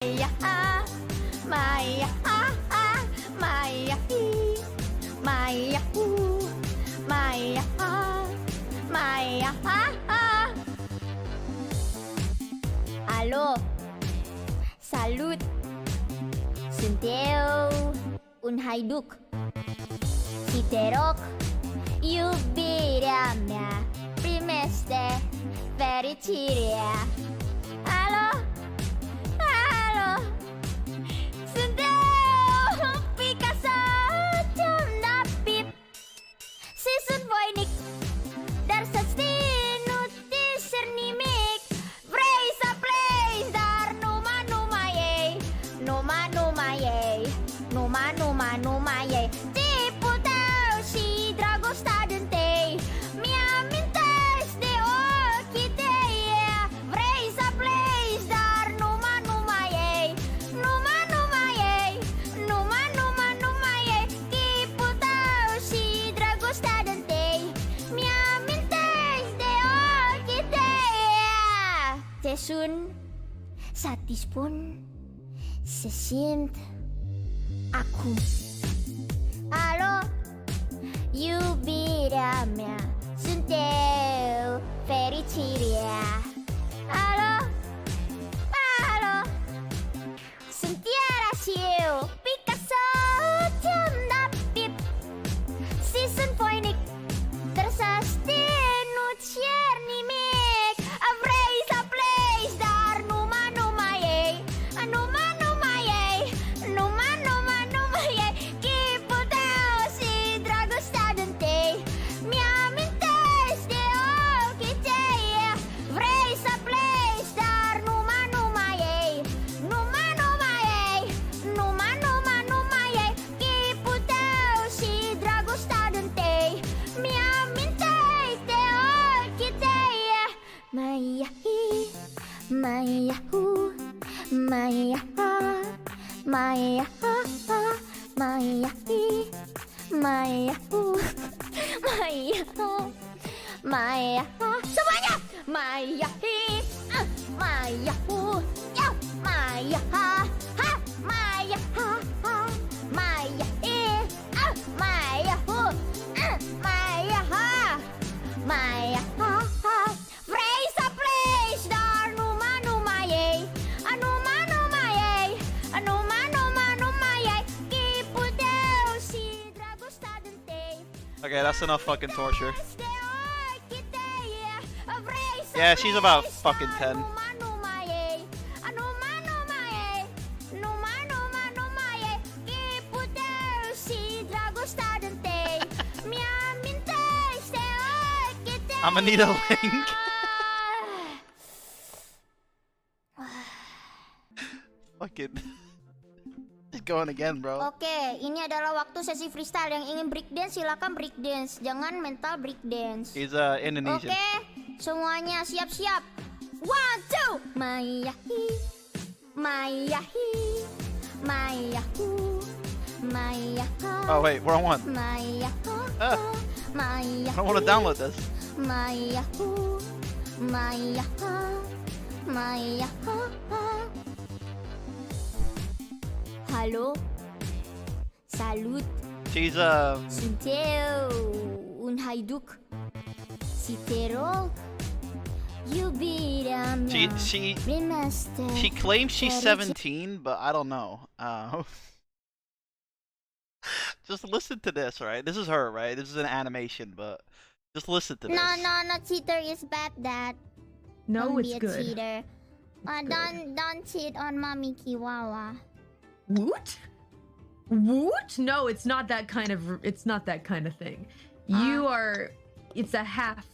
Maya, Maya, Maya, Maya, Maya, Maya. Alo, salut, sunteu un haiduc. Și te rog, iubirea mea, primește fericirea. Alo, alo, sunt eu, Picasso, ce-am dat pip. Și sunt voinic, dar să știi, nu discern nimic. Vrei să pleci, dar numai ei, numai ei, numai ei. Tipul tău și dragostea din-tei mi-amintești de ochii tăi. Vrei să pleci, dar numai ei, numai ei, numai ei. Tipul tău și dragostea din-tei mi-amintești de ochii tăi. Te sun să-ți spun, se simt acum. Alo, iubirea mea, sunt eu, fericirea. Alo, alo, sunt iară și eu, Picasso, ce-am dat pip. Și sunt voinic, dar să știi, nu cer nimic. Vrei să pleci, dar numai ei, numai ei, numai ei. Chipul tău și dragostea din-tei mi-amintești de ochii tăi. Vrei să pleci, dar numai ei, numai ei, numai ei. Chipul tău și dragostea din-tei mi-amintești de ochii tăi. Maya, Maya, Maya, Maya, Maya, Maya, Maya, Maya, semuanya. Maya, Maya, Maya, ha, Maya, Maya, Maya, Maya, Maya, vrei să pleci, dar numai ei, numai ei, numai ei. Chipul tău și dragostea din-tei. Okay, that's enough fucking torture. De ochii tăi. Vrei să Yeah, she's about pleci, fucking dar 10. numai ei, numai ei, numai ei. Chipul tău și dragostea din-tei mi-amintești de ochii tăi. I'ma need a link. Fucking. Just going again, bro. Oke, ini adalah waktu sesi freestyle. Yang ingin breakdance silakan breakdance, jangan mental breakdance. He's Indonesian. Oke, semuanya siap-siap. 1, 2. Mayahi, Mayahi, Mayahu, Mayaha. Oh wait, wrong one. Mayaha, Ah. Mayahi, I don't want to download this. Mayahu, Mayaha, Mayaha. Halo, salut. She's Sunt eu, un haiduc. Și te rog, iubirea mea, primește she claims she's fericirea. 17, but I don't know. Just listen to this, right? This is her, right? This is an animation, but just listen to this. No, cheater is bad, Dad. No, Don't it's be a good. cheater. Good. Don't cheat on Mommy Kiwawa. Woot? Woot? No, it's not that kind of. It's not that kind of thing. You are. It's a half.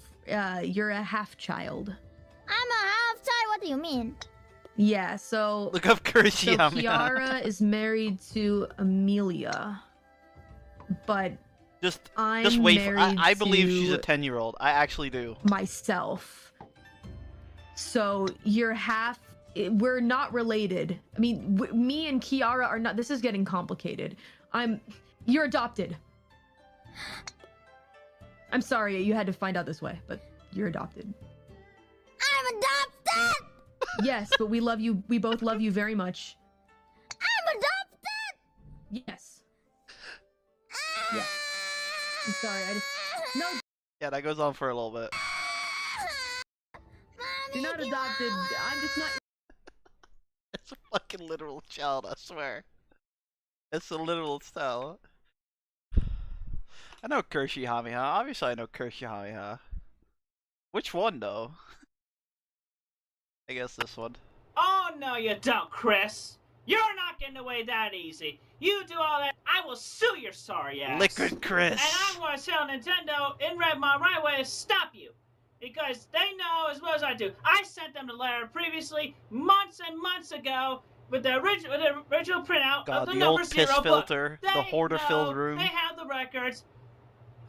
You're a half child. I'm a half child. What do you mean? Yeah. So. Look up So Kurishiyama. Kiara is married to Amelia, but Just I'm wait. married I believe she's a to 10-year-old. I actually do. myself. So you're half. We're not related. I mean, me and Kiara are not. This is getting complicated. You're adopted. I'm sorry you had to find out this way, but you're adopted. I'm adopted. Yes, but we love you. We both love you very much. I'm adopted. Yes. Yeah. I'm sorry. I just no. Yeah, that goes on for a little bit. You're not adopted. I'm just not. It's a fucking literal child, I swear. It's a literal style. I know Kirishihamiha. Obviously, I know Kirishihamiha. Which one, though? I guess this one. Oh, no, you don't, Chris. You're not getting away that easy. You do all that, I will sue your sorry ass. Liquid Chris. And I'm going to tell Nintendo in my right way to stop you. Because they know as well as I do. I sent them the letter previously, months and months ago, with the original printout God, of the the number old piss 0 book. filter, the They hoarder-filled know, room. They have the records.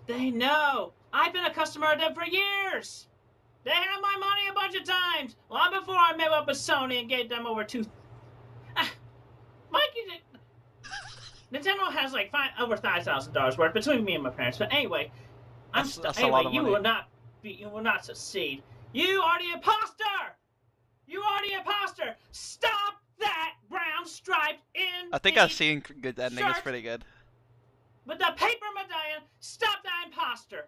They know. I've been a customer of them for years. They had my money a bunch of times, long before I met up with Sony and gave them over Mikey, Nintendo has like over $5,000 worth between me and my parents. But anyway, That's a anyway, lot of money. You will not succeed. You are the imposter. You are the imposter. Stop that brown stripe in. I think I've seen good ending. It's shirt pretty good. with the paper medallion. Stop that imposter.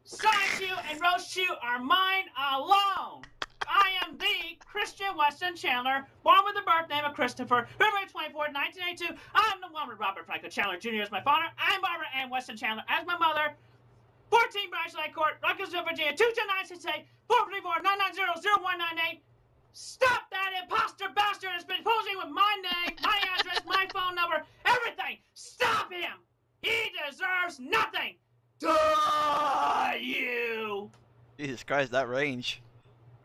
Saichu and Roshu are mine alone. I am the Christian Weston Chandler, born with the birth name of Christopher, February 24th, 1982. I'm the one with Robert Franklin Chandler Jr. as my father. I'm Barbara Ann Weston Chandler as my mother. 14 Branchlight Court, Ruckersville, Virginia, 22968 434 990 0198. Stop that imposter bastard that's been posing with my name, my address, my phone number, everything. Stop him. He deserves nothing. Die, you! Jesus Christ, that range.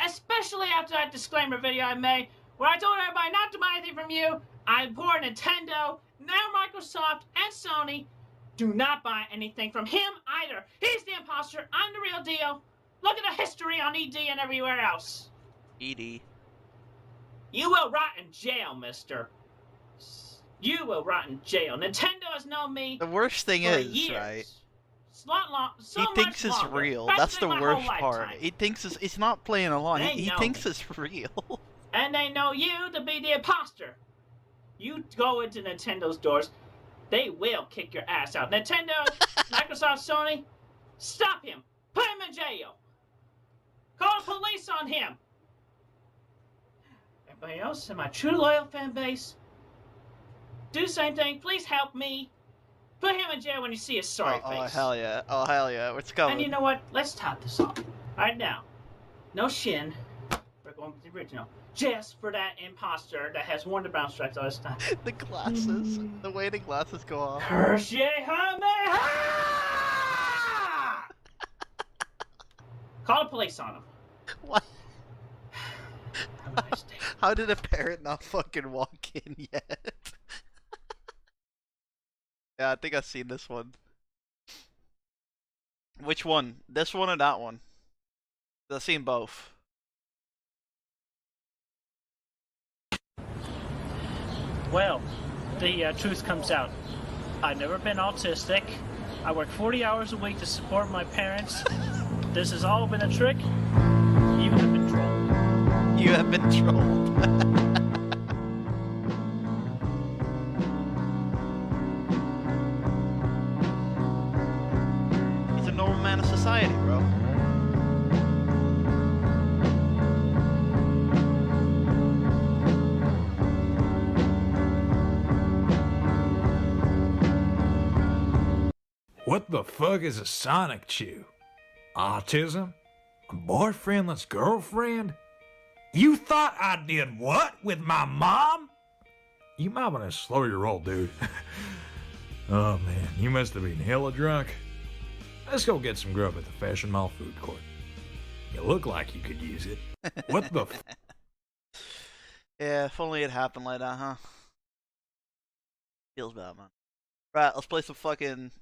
Especially after that disclaimer video I made, where I told everybody not to buy anything from you. I bought Nintendo, now Microsoft, and Sony. Do not buy anything from him either. He's the imposter. I'm the real deal. Look at the history on ED and everywhere else. ED. You will rot in jail, mister. You will rot in jail. Nintendo has known me The worst thing for is, years. right? So He thinks much it's longer. real. That's the Practically my worst whole part. lifetime. He thinks it's not playing along. They He know thinks me. it's real. And they know you to be the imposter. You go into Nintendo's doors, they will kick your ass out. Nintendo, Microsoft, Sony, stop him. Put him in jail. Call the police on him. Everybody else in my true loyal fan base, do the same thing. Please help me. Put him in jail when you see his sorry Oh face. hell yeah! Oh hell yeah! What's coming? And you know what? Let's top this off. Right now. No Shin. We're going with the original. Just for that imposter that has worn the brown stripes all this time. The glasses. The way the glasses go off. Kamehameha! Call the police on him. What? Have a nice day. How did a parrot not fucking walk in yet? Yeah, I think I've seen this one. Which one? This one or that one? I've seen both. Well, the truth comes out. I've never been autistic. I work 40 hours a week to support my parents. This has all been a trick. You have been trolled. You have been trolled. He's a normal man of society, bro. What the fuck is a sonic chew? Autism? A boyfriendless girlfriend? You thought I did what with my mom? You might want to slow your roll, dude. Oh man, you must have been hella drunk. Let's go get some grub at the Fashion Mall food court. You look like you could use it. What the f- Yeah, if only it happened like that, huh? Feels bad, man. Right, let's play some fucking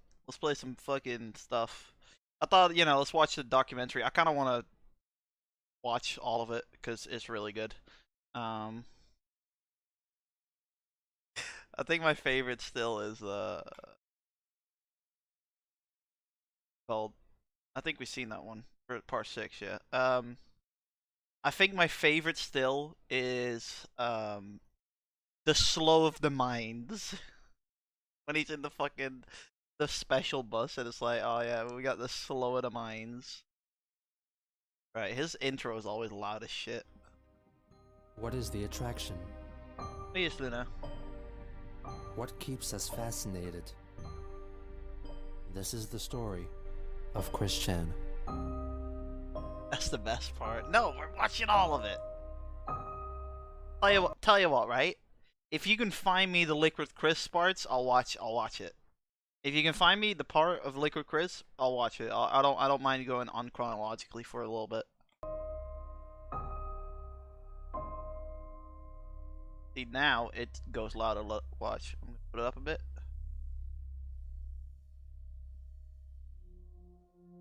stuff. I thought, let's watch the documentary. I kind of want to watch all of it because it's really good. I think my favorite still is called. I think we've seen that one for part 6. Yeah. I think my favorite still is the slow of the minds when he's in the special bus and it's like, oh yeah, we got the slow of the minds. Right, his intro is always loud as shit. What is the attraction? Yes, Luna. What keeps us fascinated? This is the story of Chris Chan. That's the best part. No, we're watching all of it. Tell you what, right? If you can find me the Liquid Chris parts, I'll watch it. If you can find me the part of Liquid Chris, I'll watch it. I don't mind going on chronologically for a little bit. See, now it goes louder. Watch. I'm gonna put it up a bit.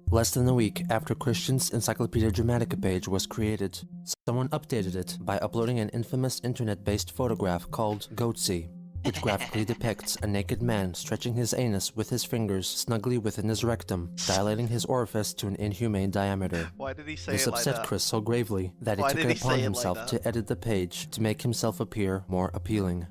Less than a week after Christian's Encyclopedia Dramatica page was created, someone updated it by uploading an infamous internet-based photograph called Goatsy, which graphically depicts a naked man stretching his anus with his fingers snugly within his rectum, dilating his orifice to an inhumane diameter. Why did he say This it like upset that? Chris so gravely that he Why took did he it upon say it like himself that? to edit the page to make himself appear more appealing.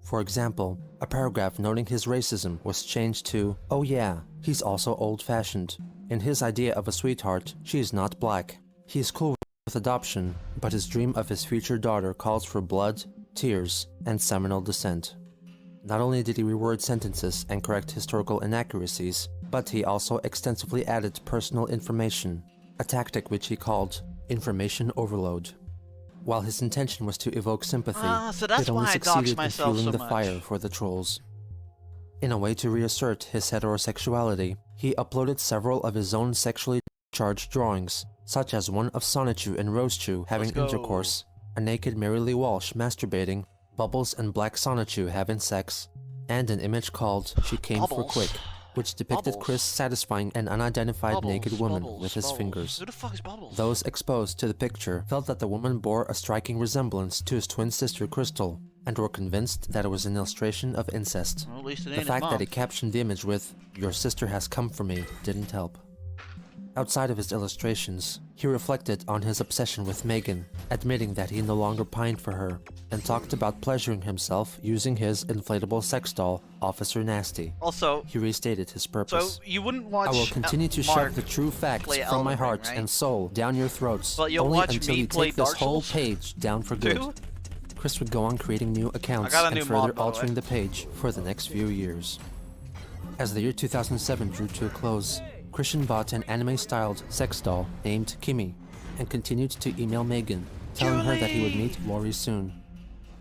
For example, a paragraph noting his racism was changed to, "Oh yeah, he's also old-fashioned. In his idea of a sweetheart, she is not black. He is cool with adoption, but his dream of his future daughter calls for blood, tears, and seminal descent." Not only did he reword sentences and correct historical inaccuracies, but he also extensively added personal information, a tactic which he called information overload. While his intention was to evoke sympathy, so that's it only why I succeeded doxed in myself fueling so the much. fire for the trolls. In a way to reassert his heterosexuality, he uploaded several of his own sexually charged drawings, such as one of Sonichu and Rosechu having Let's go. intercourse, a naked Mary Lee Walsh masturbating, Bubbles and Black Sonichu having sex, and an image called She Came for Bubbles. Quick, which depicted Bubbles. Chris satisfying an unidentified naked woman Bubbles, with his Bubbles. fingers. Who the fuck is Bubbles? Those exposed to the picture felt that the woman bore a striking resemblance to his twin sister Crystal, and were convinced that it was an illustration of incest. Well, at least it The ain't his fact mom. that he captioned the image with, "Your sister has come for me," didn't help. Outside of his illustrations, he reflected on his obsession with Megan, admitting that he no longer pined for her, and talked about pleasuring himself using his inflatable sex doll, Officer Nasty. Also, He restated his so purpose. you wouldn't watch. I will continue to Mark shove the true facts play from my Elden Ring, heart right? and soul down your throats, But you'll only watch until me you play take this Dark whole Souls page down for good. too? Chris would go on creating new accounts got a and new further mod, by the way. altering the page for the next few years. As the year 2007 drew to a close, Christian bought an anime-styled sex doll named Kimmy and continued to email Megan, telling her that he would meet Lori soon.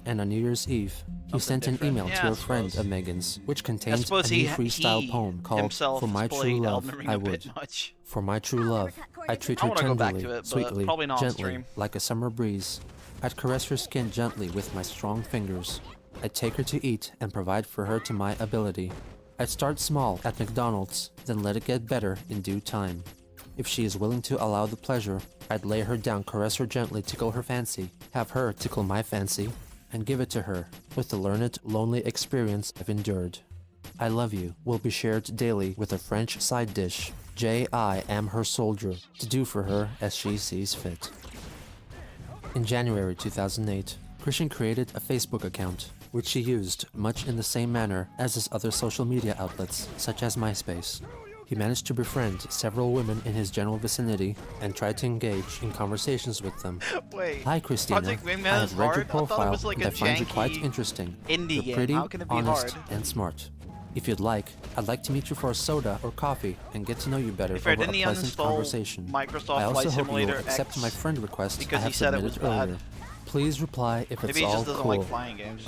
And on New Year's Eve, he sent an different. email Yeah, to I a friend suppose. of Megan's, which I contained suppose a new freestyle poem called himself "For My has True played Love, Elden Ring I a bit Would." much. For my true love, I treat I her wanna go back tenderly, to it, but sweetly, probably not on gently, stream. like a summer breeze. I'd caress her skin gently with my strong fingers. I'd take her to eat and provide for her to my ability. I'd start small at McDonald's, then let it get better in due time. If she is willing to allow the pleasure, I'd lay her down, caress her gently, tickle her fancy, have her tickle my fancy, and give it to her, with the learned, lonely experience I've endured. I love you will be shared daily with a French side dish. I am her soldier, to do for her as she sees fit. In January 2008, Christian created a Facebook account, which he used much in the same manner as his other social media outlets, such as MySpace. He managed to befriend several women in his general vicinity and tried to engage in conversations with them. Wait. Hi Christina, Project Wingman I is have read your hard? I thought it profile was like and a I find you quite janky interesting. indie You're game. pretty, How can it be honest, hard? and smart. If you'd like, I'd like to meet you for a soda or coffee and get to know you better If I over a didn't pleasant uninstall conversation. Microsoft I also Flight hope you Simulator will accept X my friend request I because he have said it submitted was bad. earlier. Please reply if Maybe it's he all just doesn't cool. like flying games.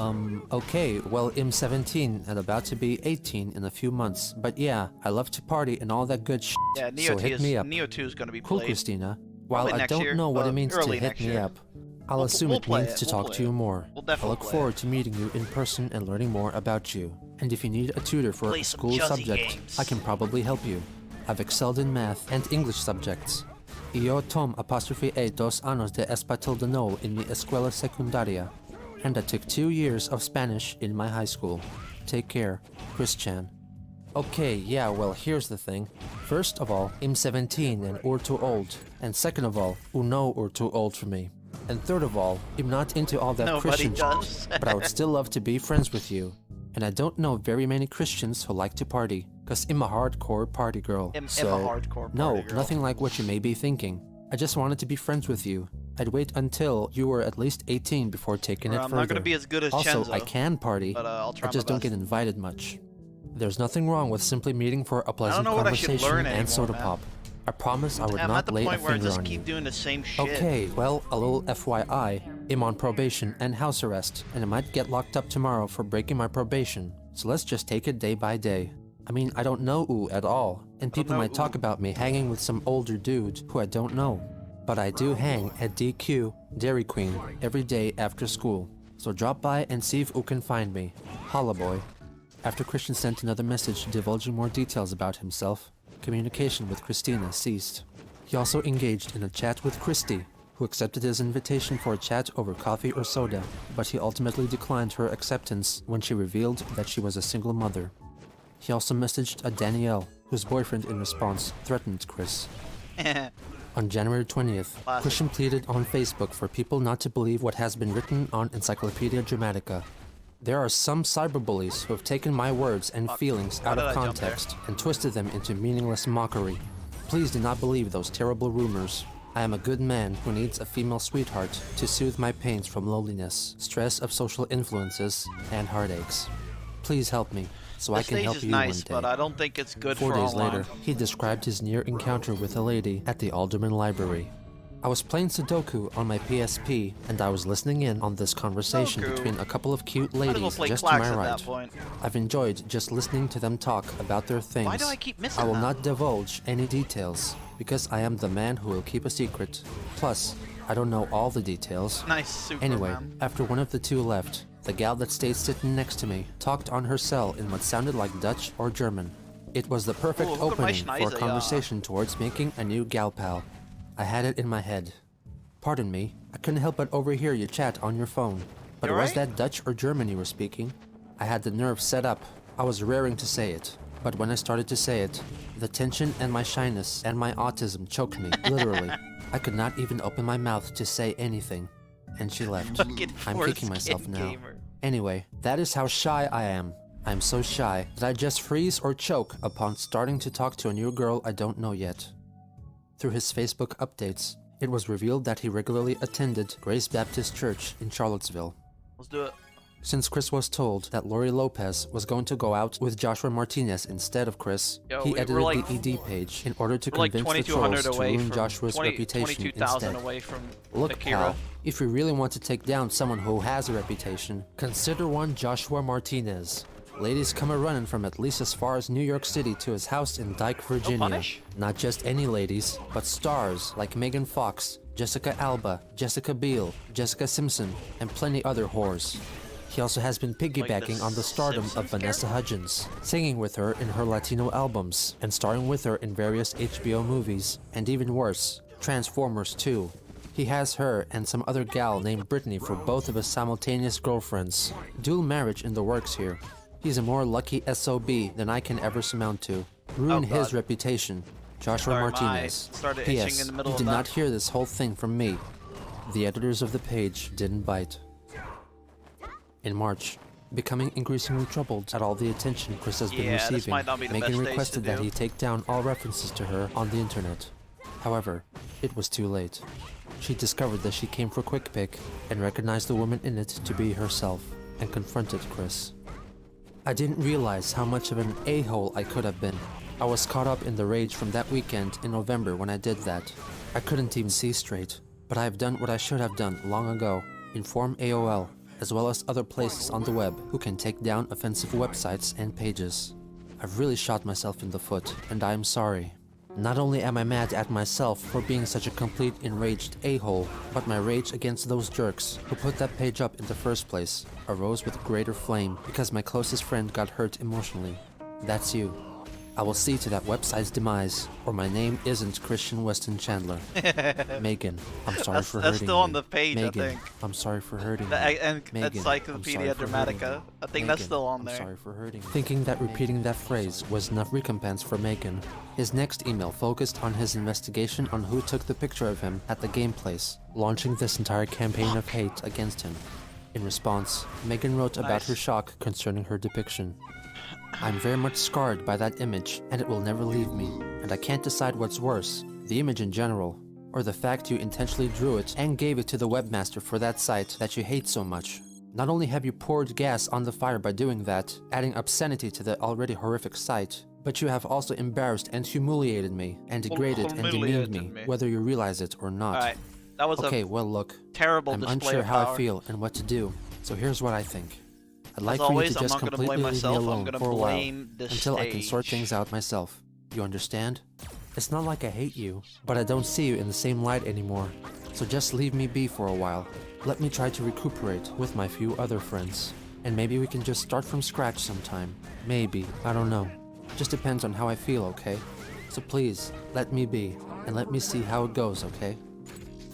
Okay, well, I'm 17 and about to be 18 in a few months, but yeah, I love to party and all that good shit, Yeah, so hit me up. Neo 2 is going to be Cool, played. Christina. While Probably I next don't year, know what it means to early hit next me year. up, I'll We'll- assume we'll it play means it, to we'll talk play to you it. more. We'll I definitely look play it. forward to meeting you in person and learning more about you. And if you need a tutor for Play a some school juzzy subject, games. I can probably help you. I've excelled in math and English subjects. Yo tom _e 2 años de español de nuevo en mi escuela secundaria. And I took 2 years of Spanish in my high school. Take care, Chris Chan. Okay, yeah, well, here's the thing. First of all, I'm 17 and you're too old. And second of all, you know you're too old for me. And third of all, I'm not into all that Nobody Christian does. but I would still love to be friends with you. And I don't know very many Christians who like to party, cause I'm a hardcore party girl. I'm a So, hardcore no, party girl. nothing like what you may be thinking. I just wanted to be friends with you. I'd wait until you were at least 18 before taking Well, it I'm further. not gonna be as good as Also, Chenzo, I can party, but I'll try I just my don't best. get invited much. There's nothing wrong with simply meeting for a pleasant know what I should conversation learn and anymore, soda man. pop. I promise I would I'm not at the lay a point where I finger just on keep you. doing the same shit. Okay, well, a little FYI, I'm on probation and house arrest, and I might get locked up tomorrow for breaking my probation, so let's just take it day by day. I mean, I don't know Oo at all, and people know might talk Oo. about me hanging with some older dude who I don't know. But I do hang at DQ, Dairy Queen, every day after school, so drop by and see if Oo can find me. Holla boy. After Christian sent another message divulging more details about himself, communication with Christina ceased. He also engaged in a chat with Christy, who accepted his invitation for a chat over coffee or soda, but he ultimately declined her acceptance when she revealed that she was a single mother. He also messaged a Danielle, whose boyfriend in response threatened Chris. On January 20th, Classic. Christian pleaded on Facebook for people not to believe what has been written on Encyclopedia Dramatica. There are some cyberbullies who have taken my words and feelings Why out did of I jump there? context and twisted them into meaningless mockery. Please do not believe those terrible rumors. I am a good man who needs a female sweetheart to soothe my pains from loneliness, stress of social influences, and heartaches. Please help me, so I This can stage help is you nice, one day. but I don't think it's good 4 for days online. later, he described his near encounter with a lady at the Alderman Library. I was playing Sudoku on my PSP, and I was listening in on this conversation Sudoku. between a couple of cute Might as well ladies play just to Clax my at right. that point. I've enjoyed just listening to them talk about their things. Why do I keep missing I will them? not divulge any details, because I am the man who will keep a secret. Plus, I don't know all the details. Nice Superman. Anyway, after one of the two left, the gal that stayed sitting next to me talked on her cell in what sounded like Dutch or German. It was the perfect Ooh, look at my opening for a Schneise, yeah. conversation towards making a new gal pal. I had it in my head. Pardon me, I couldn't help but overhear you chat on your phone. But You was alright? that Dutch or German you were speaking? I had the nerve set up. I was raring to say it. But when I started to say it, the tension and my shyness and my autism choked me, literally. I could not even open my mouth to say anything. And she left. Fucking I'm kicking myself foreskin now. gamer. Anyway, that is how shy I am. I'm so shy that I just freeze or choke upon starting to talk to a new girl I don't know yet. Through his Facebook updates, it was revealed that he regularly attended Grace Baptist Church in Charlottesville. Let's do it. Since Chris was told that Lori Lopez was going to go out with Joshua Martinez instead of Chris, Yo, he we're edited like- the ED page in order to We're like convince the 2,200 trolls to away ruin from Joshua's 20 reputation 22,000 instead. away from Look, Akira. pal, if you really want to take down someone who has a reputation, consider one Joshua Martinez. Ladies come a-running from at least as far as New York City to his house in Dyke, Virginia. punish? Not just any ladies, but stars like Megan Fox, Jessica Alba, Jessica Biel, Jessica Simpson, and plenty other whores. He also has been piggybacking on the stardom of Simpsons Vanessa Hudgens, singing with her in her Latino albums, and starring with her in various HBO movies, and even worse, Transformers 2. He has her and some other gal named Brittany for both of his simultaneous girlfriends. Dual marriage in the works here. He's a more lucky SOB than I can ever surmount to. Ruin Oh, his God. reputation. Joshua Sorry, my Martinez. started itching P.S. in the middle You of did that. not hear this whole thing from me. The editors of the page didn't bite. In March, becoming increasingly troubled at all the attention Chris has been Yeah, this receiving, might not be the Megan best days requested to that do. he take down all references to her on the internet. However, it was too late. She discovered that she came for Quick Pick and recognized the woman in it to be herself and confronted Chris. I didn't realize how much of an a-hole I could have been. I was caught up in the rage from that weekend in November when I did that. I couldn't even see straight, but I have done what I should have done long ago. Inform AOL, as well as other places on the web who can take down offensive websites and pages. I've really shot myself in the foot, and I am sorry. Not only am I mad at myself for being such a complete enraged a-hole, but my rage against those jerks who put that page up in the first place arose with greater flame because my closest friend got hurt emotionally. That's you. I will see to that website's demise, or my name isn't Christian Weston Chandler. Megan, I'm sorry for hurting That's still on you. the page, Megan, I think. I'm sorry for hurting The you. Megan, Encyclopedia I'm sorry for hurting Dramatica. you. I think that's Megan, still on I'm there. sorry for hurting you. Thinking that repeating that phrase was enough recompense for Megan, his next email focused on his investigation on who took the picture of him at the game place, launching this entire campaign of hate against him. In response, Megan wrote about her shock concerning her depiction. I'm very much scarred by that image, and it will never leave me, and I can't decide what's worse, the image in general, or the fact you intentionally drew it and gave it to the webmaster for that site that you hate so much. Not only have you poured gas on the fire by doing that, adding obscenity to the already horrific site, but you have also embarrassed and humiliated me, and degraded and demeaned me, whether you realize it or not. Alright, that was Okay, a well look, terrible I'm display unsure of how power. I feel and what to do, so here's what I think. I'd like As for always, you to I'm just not gonna completely blame leave myself, me I'm alone gonna for a while, blame the until I can sort stage. things out myself. You understand? It's not like I hate you, but I don't see you in the same light anymore. So just leave me be for a while. Let me try to recuperate with my few other friends. And maybe we can just start from scratch sometime. Maybe, I don't know. Just depends on how I feel, okay? So please, let me be, and let me see how it goes, okay?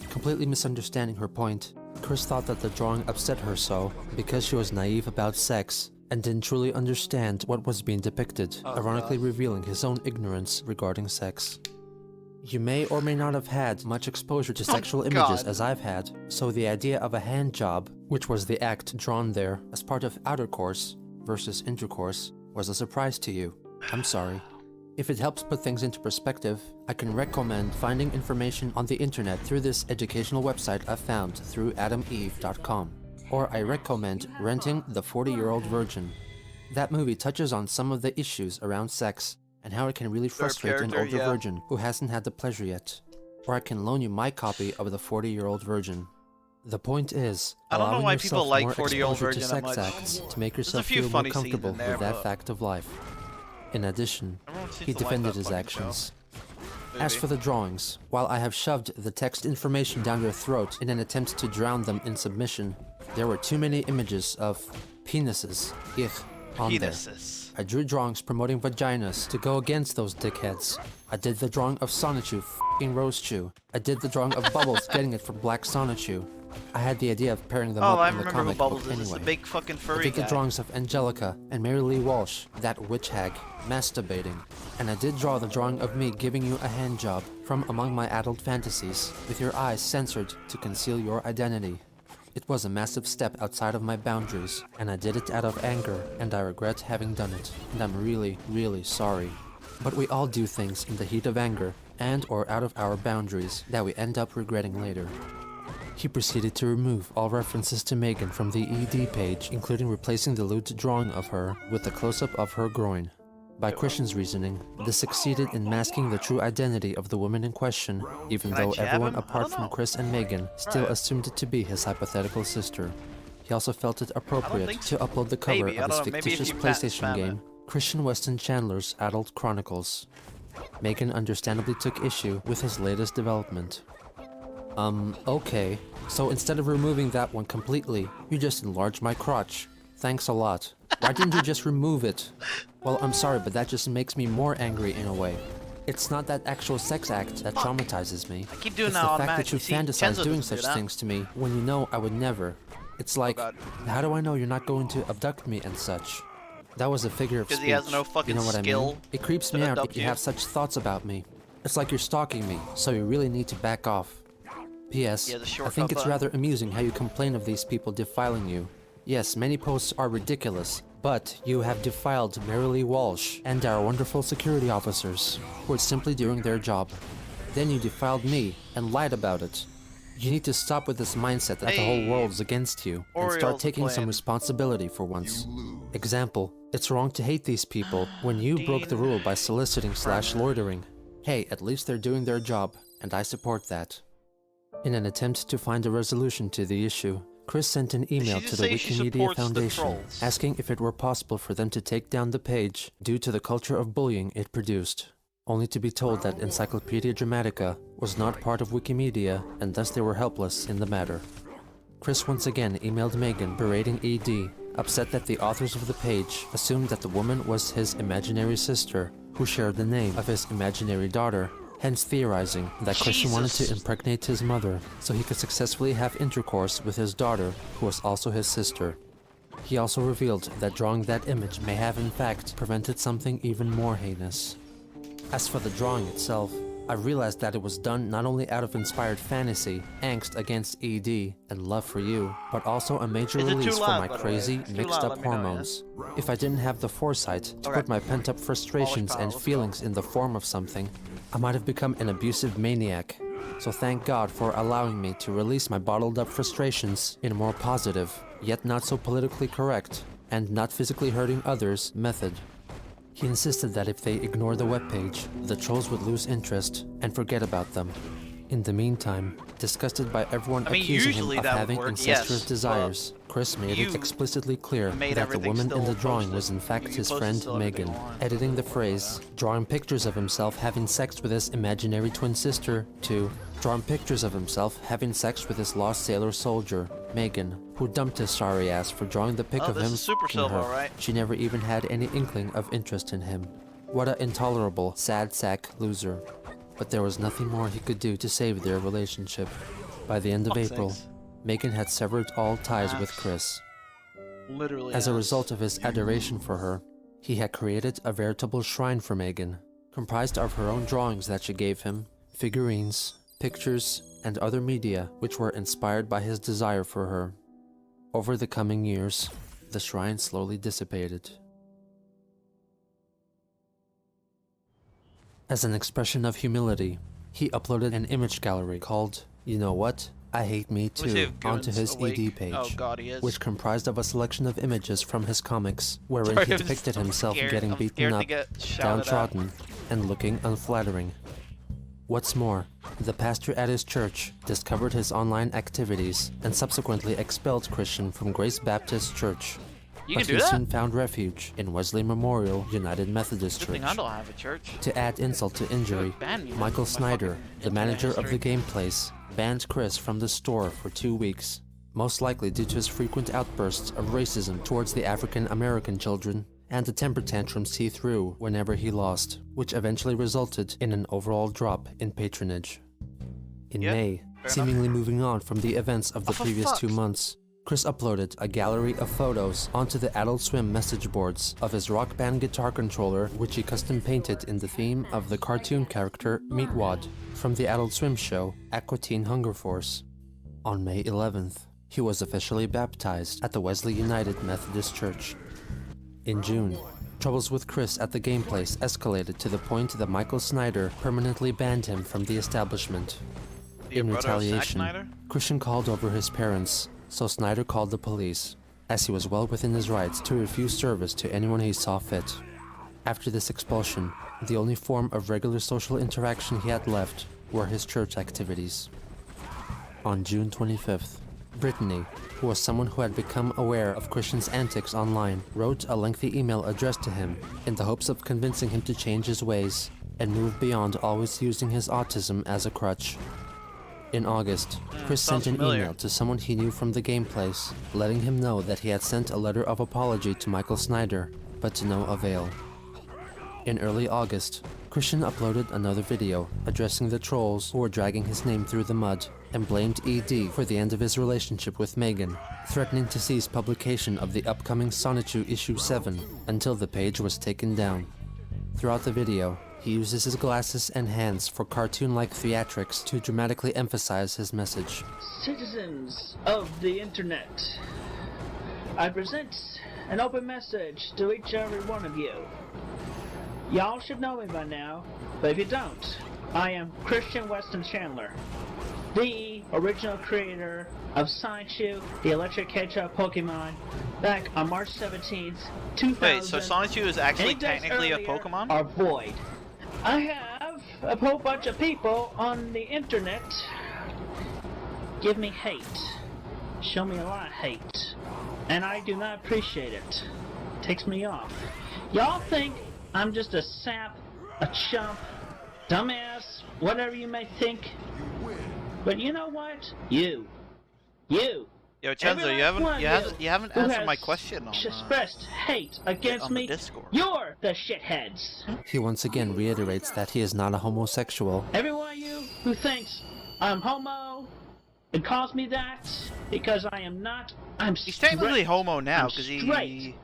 Completely misunderstanding her point, Chris thought that the drawing upset her so because she was naive about sex and didn't truly understand what was being depicted, ironically revealing his own ignorance regarding sex. You may or may not have had much exposure to sexual images as I've had, so the idea of a hand job, which was the act drawn there as part of outercourse versus intercourse, was a surprise to you. I'm sorry. If it helps put things into perspective, I can recommend finding information on the internet through this educational website I found through adameve.com. Or I recommend renting The 40-Year-Old Virgin. That movie touches on some of the issues around sex, and how it can really frustrate an older virgin who hasn't had the pleasure yet. Or I can loan you my copy of The 40-Year-Old Virgin. The point is, I don't know allowing why yourself people like more 40-Year-Old exposure to Virgin that sex much. acts to make There's a yourself few feel more funny scenes comfortable in there, with that but- fact of life. In addition, Everyone seems he to like defended that his fucking actions. movie. As for the drawings, while I have shoved the text information down your throat in an attempt to drown them in submission, there were too many images of penises, on there. Penises. I drew drawings promoting vaginas to go against those dickheads. I did the drawing of Sonichu f***ing Rosechu. I did the drawing of Bubbles getting it from Black Sonichu. I had the idea of pairing them Oh, up I in the remember who comic Bubbles book is. It's anyway. the big fucking I furry did the guy. drawings of Angelica and Mary Lee Walsh, that witch hag, masturbating. And I did draw the drawing of me giving you a hand job from among my adult fantasies, with your eyes censored to conceal your identity. It was a massive step outside of my boundaries, and I did it out of anger, and I regret having done it, and I'm really, really sorry. But we all do things in the heat of anger, and or out of our boundaries, that we end up regretting later. He proceeded to remove all references to Megan from the ED page, including replacing the lewd drawing of her with a close-up of her groin. By Christian's reasoning, this succeeded in masking the true identity of the woman in question, even Can I though jab everyone him? I apart don't from know. Chris and Megan still assumed it to be his hypothetical sister. He also felt it appropriate think to so. upload the cover Maybe, I of his don't know, maybe if fictitious you pat PlayStation spam game, Christian Weston Chandler's Adult Chronicles. Megan understandably took issue with his latest development. Okay. So instead of removing that one completely, you just enlarged my crotch. Thanks a lot. Why didn't you just remove it? Well, I'm sorry, but that just makes me more angry in a way. It's not that actual sex act that traumatizes me. I keep doing It's that the fact that you automatically. See, fantasize Chenzo doing doesn't do such that. things to me when you know I would never. It's like, God. how do I know you're not going to abduct me and such? That was a figure of 'Cause speech. he has no fucking you know what I skill mean? It creeps to me out abduct if you you. have such thoughts about me. It's like you're stalking me, so you really need to back off. P.S. Yeah, the I shortcut think it's button. rather amusing how you complain of these people defiling you. Yes, many posts are ridiculous, but you have defiled Mary Lee Walsh and our wonderful security officers, who are simply doing their job. Then you defiled me and lied about it. You need to stop with this mindset that the whole world's against you and Orioles start are taking some playing. responsibility for once. Example, it's wrong to hate these people when you broke the rule by soliciting/loitering. Hey, at least they're doing their job, and I support that. In an attempt to find a resolution to the issue, Chris sent an email just to the say she Wikimedia supports the Foundation trolls? asking if it were possible for them to take down the page due to the culture of bullying it produced, only to be told that Encyclopedia Dramatica was not part of Wikimedia and thus they were helpless in the matter. Chris once again emailed Megan berating ED upset that the authors of the page assumed that the woman was his imaginary sister, who shared the name of his imaginary daughter, hence theorizing that Christian wanted to Jesus. impregnate his mother so he could successfully have intercourse with his daughter, who was also his sister. He also revealed that drawing that image may have in fact prevented something even more heinous. As for the drawing itself, I realized that it was done not only out of inspired fantasy, angst against ED, and love for you, but also a major Is it too release for loud, my by the way? crazy, If it's too mixed loud, up let me know, yeah? hormones. If I didn't have the foresight to Okay. put my pent up frustrations Polish and pile, let's feelings in the form of something, I might have become an abusive maniac. So thank God for allowing me to release my bottled up frustrations in a more positive, yet not so politically correct, and not physically hurting others method. He insisted that if they ignored the webpage, the trolls would lose interest and forget about them. In the meantime, disgusted by everyone I mean, accusing him usually of that would having work, incestuous yes, desires, Chris made you it explicitly clear made that the everything woman in still the drawing posted. was in fact You his posted friend still everything Megan, online. editing the phrase, drawing pictures of himself having sex with his imaginary twin sister, to drawing pictures of himself having sex with his lost sailor soldier, Megan, who dumped his sorry ass for drawing the pic Oh, of this him is Super f***ing Silver, her. right? She never even had any inkling of interest in him. What a intolerable, sad sack loser. But there was nothing more he could do to save their relationship. By the end of Fuck's April, sakes. Megan had severed all ties with Ass. Chris. Literally. As a ass. result of his adoration for her, he had created a veritable shrine for Megan, comprised of her own drawings that she gave him, figurines, pictures, and other media which were inspired by his desire for her. Over the coming years, the shrine slowly dissipated. As an expression of humility, he uploaded an image gallery called, You Know What? I Hate Me Let me see Too, if onto Goon's his awake. ED page, Oh god, he is. which comprised of a selection of images from his comics, wherein Sorry, he I'm depicted so himself scared. getting I'm beaten scared to up, get shouted at. downtrodden, and looking unflattering. What's more, the pastor at his church discovered his online activities and subsequently expelled Christian from Grace Baptist Church. You but can do he that? soon found refuge in Wesley Memorial United Methodist Good Church. thing I don't have a church. To add insult to injury, Ban me from Michael my Snyder, fucking the internet manager of the history. game place, banned Chris from the store for 2 weeks, most likely due to his frequent outbursts of racism towards the African American children and the temper tantrums he threw whenever he lost, which eventually resulted in an overall drop in patronage. In Yeah, May, fair enough. seemingly moving on from the events of the Oh, for previous 2 fuck's- months, Chris uploaded a gallery of photos onto the Adult Swim message boards of his Rock Band guitar controller, which he custom painted in the theme of the cartoon character Meatwad from the Adult Swim show Aqua Teen Hunger Force. On May 11th, he was officially baptized at the Wesley United Methodist Church. In June, troubles with Chris at the game place escalated to the point that Michael Snyder permanently banned him from the establishment. Your In brother of Zack retaliation, Snyder? Christian called over his parents, so Snyder called the police, as he was well within his rights to refuse service to anyone he saw fit. After this expulsion, the only form of regular social interaction he had left were his church activities. On June 25th, Brittany, who was someone who had become aware of Christian's antics online, wrote a lengthy email addressed to him in the hopes of convincing him to change his ways and move beyond always using his autism as a crutch. In August, Chris sounds sent an familiar. email to someone he knew from the game place, letting him know that he had sent a letter of apology to Michael Snyder, but to no avail. In early August, Christian uploaded another video addressing the trolls who were dragging his name through the mud and blamed ED for the end of his relationship with Megan, threatening to cease publication of the upcoming Sonichu issue 7 until the page was taken down. Throughout the video, he uses his glasses and hands for cartoon-like theatrics to dramatically emphasize his message. Citizens of the internet, I present an open message to each and every one of you. Y'all should know me by now, but if you don't, I am Christian Weston Chandler, the original creator of Sonichu, the Electric Hedgehog Pokemon, back on March 17th, 2000. Wait, so Sonichu is actually Any days technically a earlier Pokemon? Are void. I have a whole bunch of people on the internet give me hate, show me a lot of hate, and I do not appreciate it. Takes me off. Y'all think I'm just a sap, a chump, dumbass, whatever you may think, but you know what? You Yo, Chenzo, you haven't who answered has my question on expressed hate against on the me. Discord. You're the shitheads. He once again reiterates that he is not a homosexual. Every one of you who thinks I'm homo and calls me that because I am not, I'm He's straight. technically homo now I'm because straight.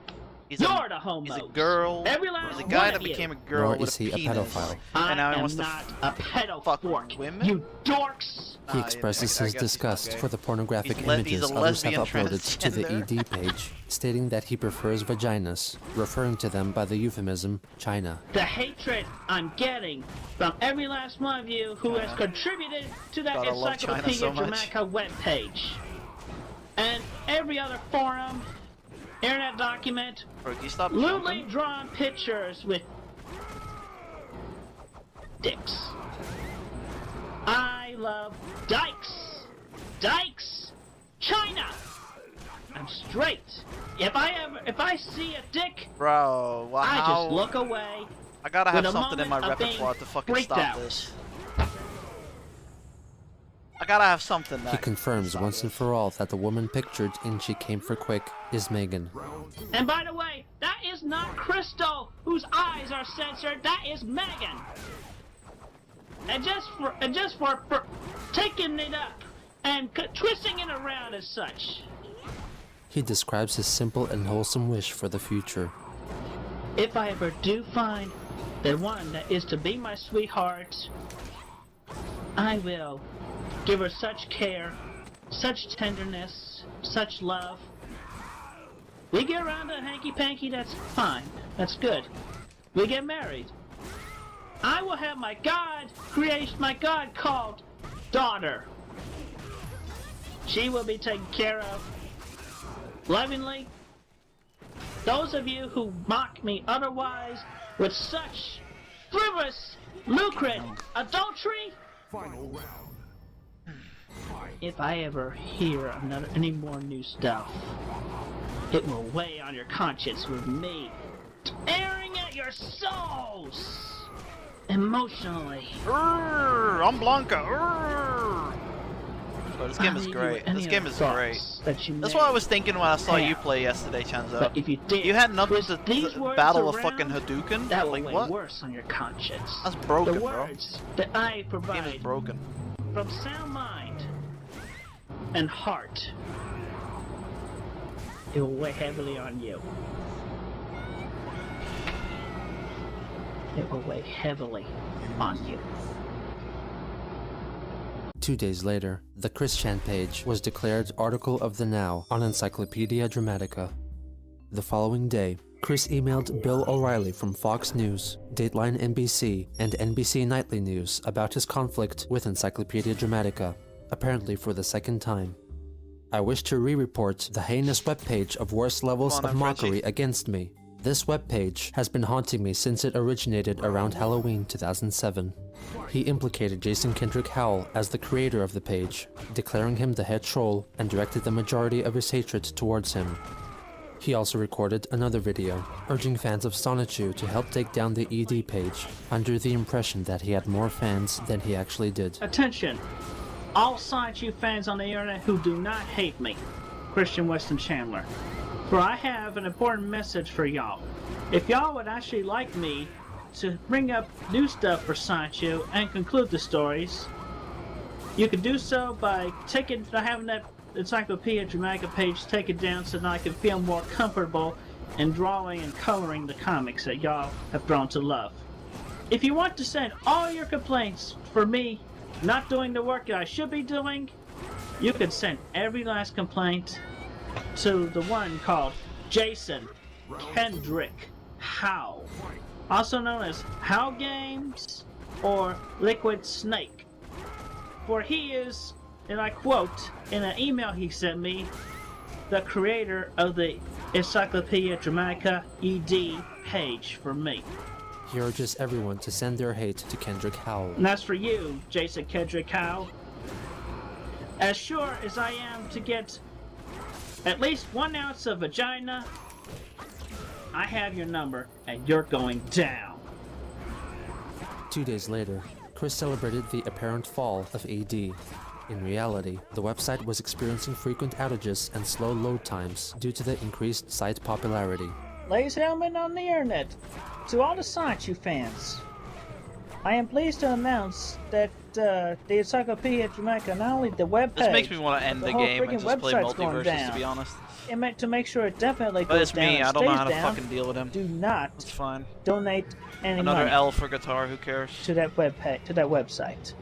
he's You're a the homos. he's a girl. Every last He's a guy one that of you. became a girl Nor with is he a penis. pedophile. I And now he am wants to not a fuck pedophile. women? You dorks. He expresses I his guess he's disgust not gay. for the pornographic He's images a others have lesbian uploaded to the transgender. ED page, stating that he prefers vaginas, referring to them by the euphemism China. The hatred I'm getting from every last one of you who has contributed to that God, I love China Encyclopedia so much. Dramatica webpage. And every other forum, internet document, Bro, can you stop lewdly jumping? drawn pictures with dicks. I love dykes. Dykes. China. I'm straight. If I see a dick, Bro, wow. I just look away. I gotta have with a something in my moment of being repertoire to fucking freaked stop out. this. I gotta have something He that confirms once and for all that the woman pictured in She Came for Quick is Megan. And by the way, that is not Crystal, whose eyes are censored. That is Megan. And just for taking it up and twisting it around as such. He describes his simple and wholesome wish for the future. If I ever do find the one that is to be my sweetheart, I will give her such care, such tenderness, such love. We get around to hanky-panky, that's fine. That's good. We get married. I will have my God called daughter. She will be taken care of lovingly. Those of you who mock me otherwise with such frivolous, lucrative adultery, if I ever hear any more new stuff, it will weigh on your conscience with me tearing at your souls emotionally. I'm Blanca. Bro, this game is great. This game is great. That's what I was thinking when I saw you play yesterday, Chenzo. But if you did, You had nothing twist to these words battle a around, fucking Hadouken? that will Like weigh what? worse on your conscience. That's broken, the bro. words that I The game is provide broken. from sound mind and heart, it will weigh heavily on you. It will weigh heavily on you. 2 days later, the Chris Chan page was declared Article of the Now on Encyclopedia Dramatica. The following day, Chris emailed Bill O'Reilly from Fox News, Dateline NBC, and NBC Nightly News about his conflict with Encyclopedia Dramatica, apparently for the second time. I wish to re-report the heinous webpage of worst levels Come on of then, mockery Frenchie. against me. This webpage has been haunting me since it originated around Halloween 2007. He implicated Jason Kendrick Howell as the creator of the page, declaring him the head troll and directed the majority of his hatred towards him. He also recorded another video, urging fans of Sonichu to help take down the ED page, under the impression that he had more fans than he actually did. Attention, all Sonichu fans on the internet who do not hate me, Christian Weston Chandler. For I have an important message for y'all. If y'all would actually like me to bring up new stuff for Sonichu and conclude the stories, you can do so by having that Encyclopedia Dramatica page taken down so that I can feel more comfortable in drawing and coloring the comics that y'all have grown to love. If you want to send all your complaints for me not doing the work that I should be doing, you can send every last complaint to the one called Jason Kendrick Howe, also known as Howe Games or Liquid Snake. For he is, and I quote in an email he sent me, the creator of the Encyclopedia Dramatica ED page for me. He urges everyone to send their hate to Kendrick Howell. And that's for you, Jason Kendrick Howe. As sure as I am to get at least 1 ounce of vagina, I have your number and you're going down. 2 days later, Chris celebrated the apparent fall of AD. In reality, the website was experiencing frequent outages and slow load times due to the increased site popularity. Ladies and gentlemen on the internet, to all the Sonichu fans, I am pleased to announce that the Encyclopedia Jamaica, not only the webpage, This makes me want to end the whole game and friggin' just play website's going multiverses, down. to be honest. and meant to make sure it definitely But goes it's down me, and I don't know stays how to down, fucking deal with him. do not It's fine. donate any Another money L for guitar, who cares? to that website.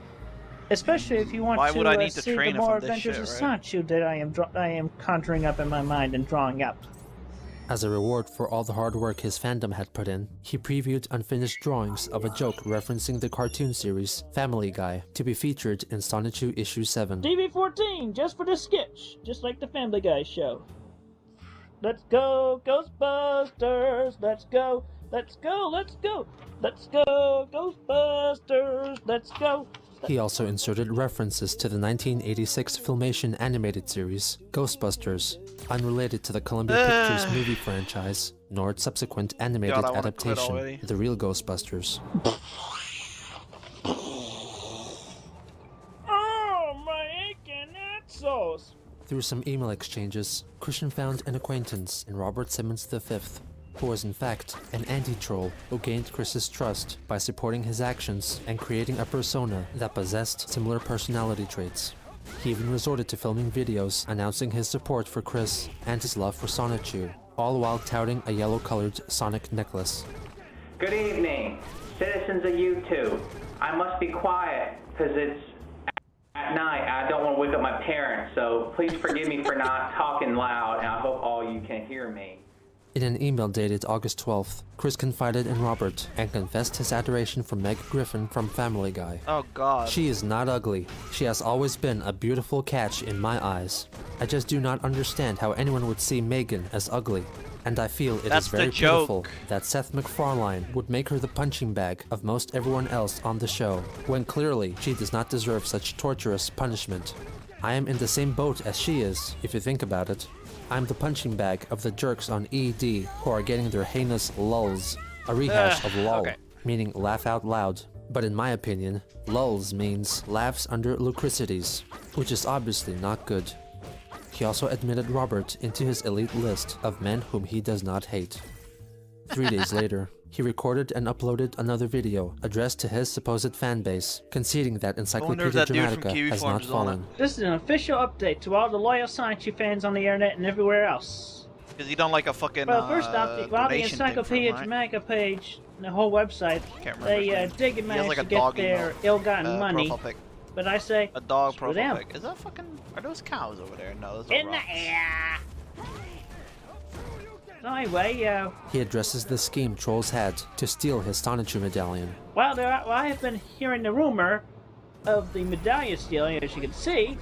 Especially if you want Why to would I need to see train the it more from this adventures shit, of right? Sanchu that I am conjuring up in my mind and drawing up. As a reward for all the hard work his fandom had put in, he previewed unfinished drawings of a joke referencing the cartoon series Family Guy to be featured in Sonichu issue 7. TV-14, just for the sketch, just like the Family Guy show. Let's go, Ghostbusters! Let's go, let's go, let's go! Let's go, Ghostbusters! Let's go! He also inserted references to the 1986 Filmation animated series, Ghostbusters, unrelated to the Columbia Pictures movie franchise, nor its subsequent animated God, I wanna quit adaptation, already. The Real Ghostbusters. Oh, my aching axles! Through some email exchanges, Christian found an acquaintance in Robert Simmons V, who was in fact an anti-troll who gained Chris's trust by supporting his actions and creating a persona that possessed similar personality traits. He even resorted to filming videos announcing his support for Chris and his love for Sonichu, all while touting a yellow-colored Sonic necklace. Good evening, citizens of YouTube. I must be quiet because it's at night. I don't want to wake up my parents, so please forgive me for not talking loud, and I hope all you can hear me. In an email dated August 12th, Chris confided in Robert and confessed his adoration for Meg Griffin from Family Guy. Oh god. She is not ugly. She has always been a beautiful catch in my eyes. I just do not understand how anyone would see Megan as ugly. And I feel it That's is the very joke. pitiful that Seth MacFarlane would make her the punching bag of most everyone else on the show, when clearly she does not deserve such torturous punishment. I am in the same boat as she is, if you think about it. I'm the punching bag of the jerks on ED who are getting their heinous lulls, a rehash of lol, okay. meaning laugh out loud. But in my opinion, lulls means laughs under lucricities, which is obviously not good. He also admitted Robert into his elite list of men whom he does not hate. 3 days later, he recorded and uploaded another video addressed to his supposed fanbase, conceding that Encyclopedia that dude from Dramatica Kiwi has Farms not is on it. fallen. This is an official update to all the loyal Sonichu fans on the internet and everywhere else. Because you don't like a fucking Well, first off, the donation thing from Encyclopedia him, right? Jamaica page, the whole website, Can't remember they his name. dig and He has manage like a to get dog their emote, ill-gotten money. profile pic. But I say, A dog screw profile them. pic. Is that fucking... Are those cows over there? No, those are In the rocks. air! So anyway, He addresses the scheme Trolls had to steal his Sonichu medallion. I have been hearing the rumor of the medallion stealing, as you can see.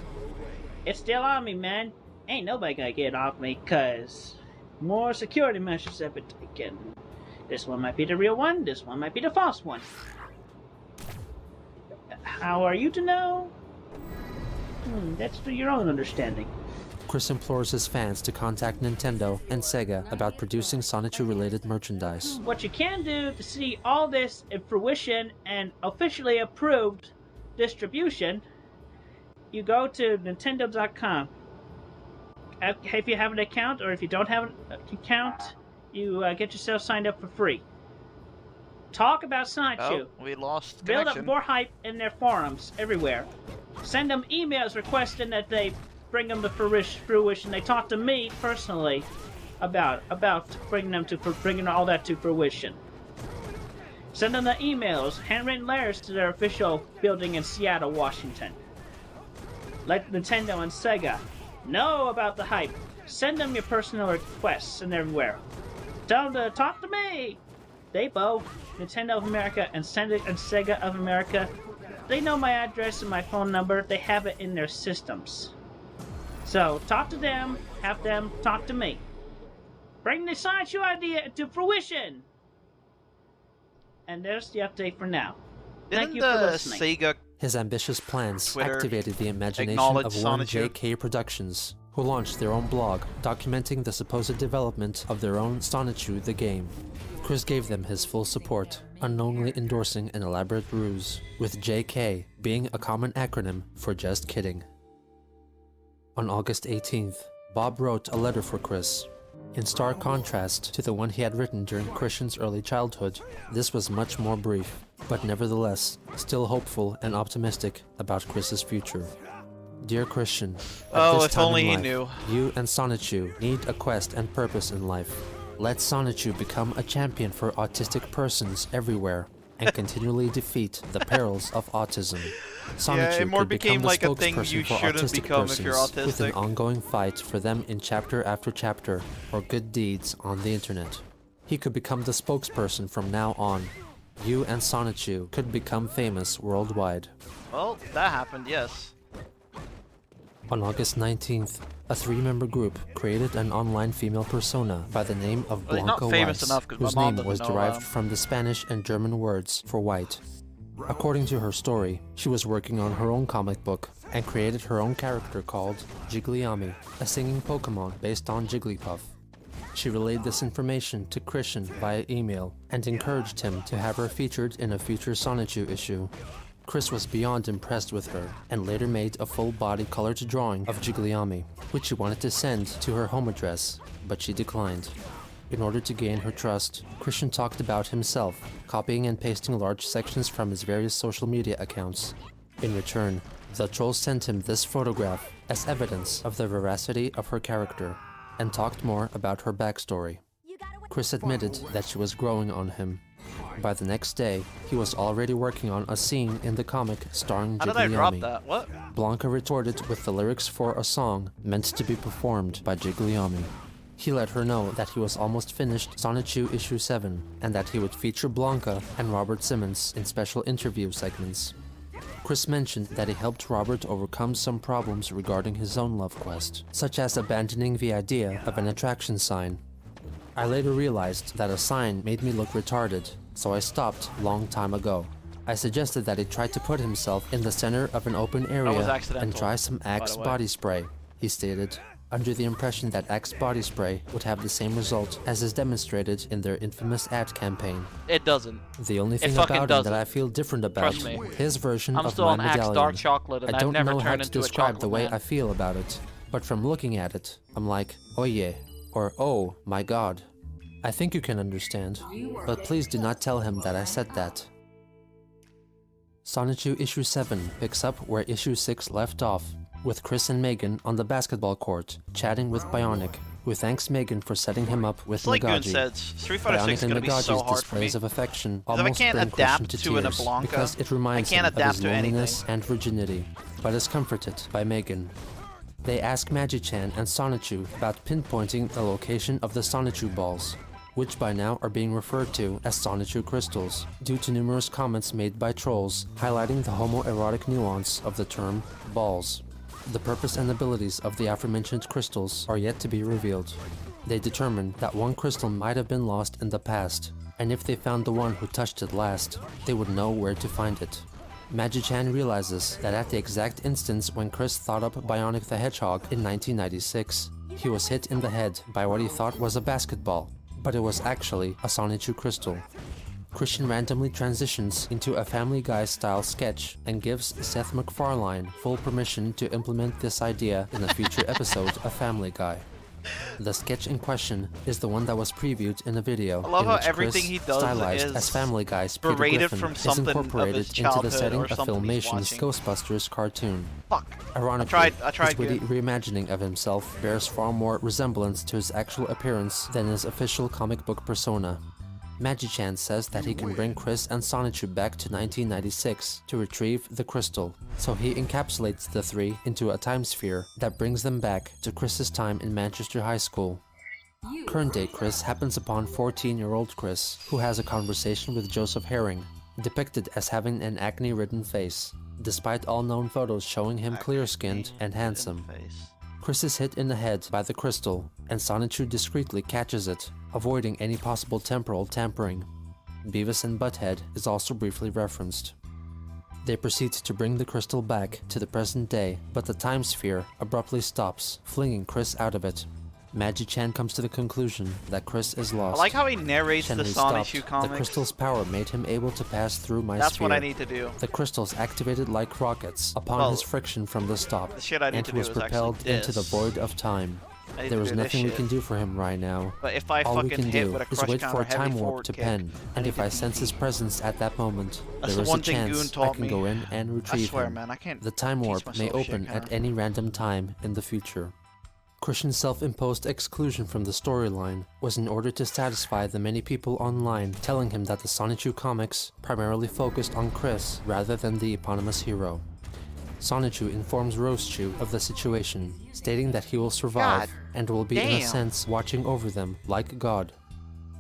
It's still on me, man. Ain't nobody gonna get it off me, cause more security measures have been taken. This one might be the real one, this one might be the false one. How are you to know? That's to your own understanding. Chris implores his fans to contact Nintendo and Sega about producing Sonichu-related merchandise. What you can do to see all this in fruition and officially approved distribution, you go to Nintendo.com. If you have an account, or if you don't have an account, you get yourself signed up for free. Talk about Sonichu. Oh, we lost Build connection. up more hype in their forums everywhere. Send them emails requesting that they bring them to fruition. They talk to me personally about bringing all that to fruition. Send them the emails, handwritten letters to their official building in Seattle, Washington. Let Nintendo and Sega know about the hype. Send them your personal requests and everywhere. Tell them to talk to me. They both, Nintendo of America and Sega of America, they know my address and my phone number. They have it in their systems. So talk to them, have them talk to me. Bring the Sonichu idea to fruition. And there's the update for now. Thank Didn't you for the listening. Sega... His ambitious plans Twitter activated the imagination acknowledge of one Sonichu? JK Productions, who launched their own blog documenting the supposed development of their own Sonichu the game. Chris gave them his full support, unknowingly endorsing an elaborate ruse, with JK being a common acronym for just kidding. On August 18th, Bob wrote a letter for Chris. In stark contrast to the one he had written during Christian's early childhood, this was much more brief, but nevertheless, still hopeful and optimistic about Chris's future. Dear Christian, at this if time only in he life, knew. you and Sonichu need a quest and purpose in life. Let Sonichu become a champion for autistic persons everywhere and continually defeat the perils of autism. Sonichu it more could become became the like a thing spokesperson you for shouldn't autistic become if you're persons, with an autistic. ongoing fight for them in chapter after chapter, or good deeds on the internet. He could become the spokesperson from now on. You and Sonichu could become famous worldwide. Well, that happened, yes. On August 19th, a 3-member group created an online female persona by the name of Well, he's not Blanca famous Weiss, enough 'cause my whose mom name was doesn't know derived him. from the Spanish and German words for white. According to her story, she was working on her own comic book and created her own character called Jigglyami, a singing Pokemon based on Jigglypuff. She relayed this information to Christian via email and encouraged him to have her featured in a future Sonichu issue. Chris was beyond impressed with her and later made a full-body colored drawing of Jigglyami, which she wanted to send to her home address, but she declined. In order to gain her trust, Christian talked about himself, copying and pasting large sections from his various social media accounts. In return, the troll sent him this photograph as evidence of the veracity of her character, and talked more about her backstory. Chris admitted that she was growing on him. By the next day, he was already working on a scene in the comic starring How did I drop Jigglyami. that? What? Blanca retorted with the lyrics for a song meant to be performed by Jigglyami. He let her know that he was almost finished Sonichu issue 7, and that he would feature Blanca and Robert Simmons in special interview segments. Chris mentioned that he helped Robert overcome some problems regarding his own love quest, such as abandoning the idea of an attraction sign. I later realized that a sign made me look retarded, so I stopped long time ago. I suggested that he try to put himself in the center of an open area accidental, and try some Axe way. body spray, he stated, under the impression that Axe body spray would have the same result as is demonstrated in their infamous ad campaign. It doesn't. The only thing fucking about it doesn't. that I feel different about, Trust me. his version I'm of still my on Axe medallion. dark chocolate, and I I've don't never know how turned to into a describe the chocolate way man. I feel about it, but from looking at it, I'm like, oh yeah, or oh my god. I think you can understand, but please do not tell him that I said that. Sonichu issue 7 picks up where issue 6 left off, with Chris and Megan on the basketball court, chatting with Bionic, who thanks Megan for setting him up with It's like Goon Nagaji. said, Street Fighter 6 Bionic is and going to be so Nagaji's hard for me. displays of affection Because if I almost can't bring Christian adapt to to an tears, Blanca, because it reminds I can't him of adapt his to loneliness anything. and virginity, but is comforted by Megan. They ask Magi-chan and Sonichu about pinpointing the location of the Sonichu balls, which by now are being referred to as Sonichu crystals, due to numerous comments made by trolls highlighting the homoerotic nuance of the term balls. The purpose and abilities of the aforementioned crystals are yet to be revealed. They determined that one crystal might have been lost in the past, and if they found the one who touched it last, they would know where to find it. Magi-chan realizes that at the exact instance when Chris thought up Bionic the Hedgehog in 1996, he was hit in the head by what he thought was a basketball, but it was actually a Sonichu crystal. Christian randomly transitions into a Family Guy-style sketch and gives Seth MacFarlane full permission to implement this idea in a future episode of Family Guy. The sketch in question is the one that was previewed in a video. I love in how which everything Chris, he does stylized is as Family Guy's Peter berated Griffin, from is something of incorporated his into the childhood setting or of something he's Filmation's watching. Ghostbusters cartoon. Fuck. Ironically, I tried his witty good. reimagining of himself bears far more resemblance to his actual appearance than his official comic book persona. Magi-chan says that he can bring Chris and Sonichu back to 1996 to retrieve the crystal, so he encapsulates the three into a time sphere that brings them back to Chris's time in Manchester High School. Current-day Chris happens upon 14-year-old Chris, who has a conversation with Joseph Herring, depicted as having an acne-ridden face, despite all known photos showing him clear-skinned and handsome. Chris is hit in the head by the crystal, and Sonichu discreetly catches it, avoiding any possible temporal tampering. Beavis and Butthead is also briefly referenced. They proceed to bring the crystal back to the present day, but the time sphere abruptly stops, flinging Chris out of it. Magi-chan comes to the conclusion that Chris is lost. I like how he narrates Shenry the Sonic stopped. Shoe The comics. crystal's power made him able to pass through my That's sphere. what I need to do. The crystals activated like rockets upon Well, his friction from the stop, the shit I need and to he do was is actually propelled into the this. void of time. I need There to is do this nothing we shit. can do for him right now. But if I All we fucking can hit do with a is crush wait for counter a time heavy warp forward to kick, pen, I and need if to I sense his presence at that moment, That's there the is one a thing chance Goon I taught can me. go in and retrieve swear, him. man, I can't The time teach warp may myself shit, open can at I? any random time in the future. Christian's self-imposed exclusion from the storyline was in order to satisfy the many people online telling him that the Sonichu comics primarily focused on Chris rather than the eponymous hero. Sonichu informs Rosechu of the situation, stating that he will survive God and will be in a damn. sense watching over them like God.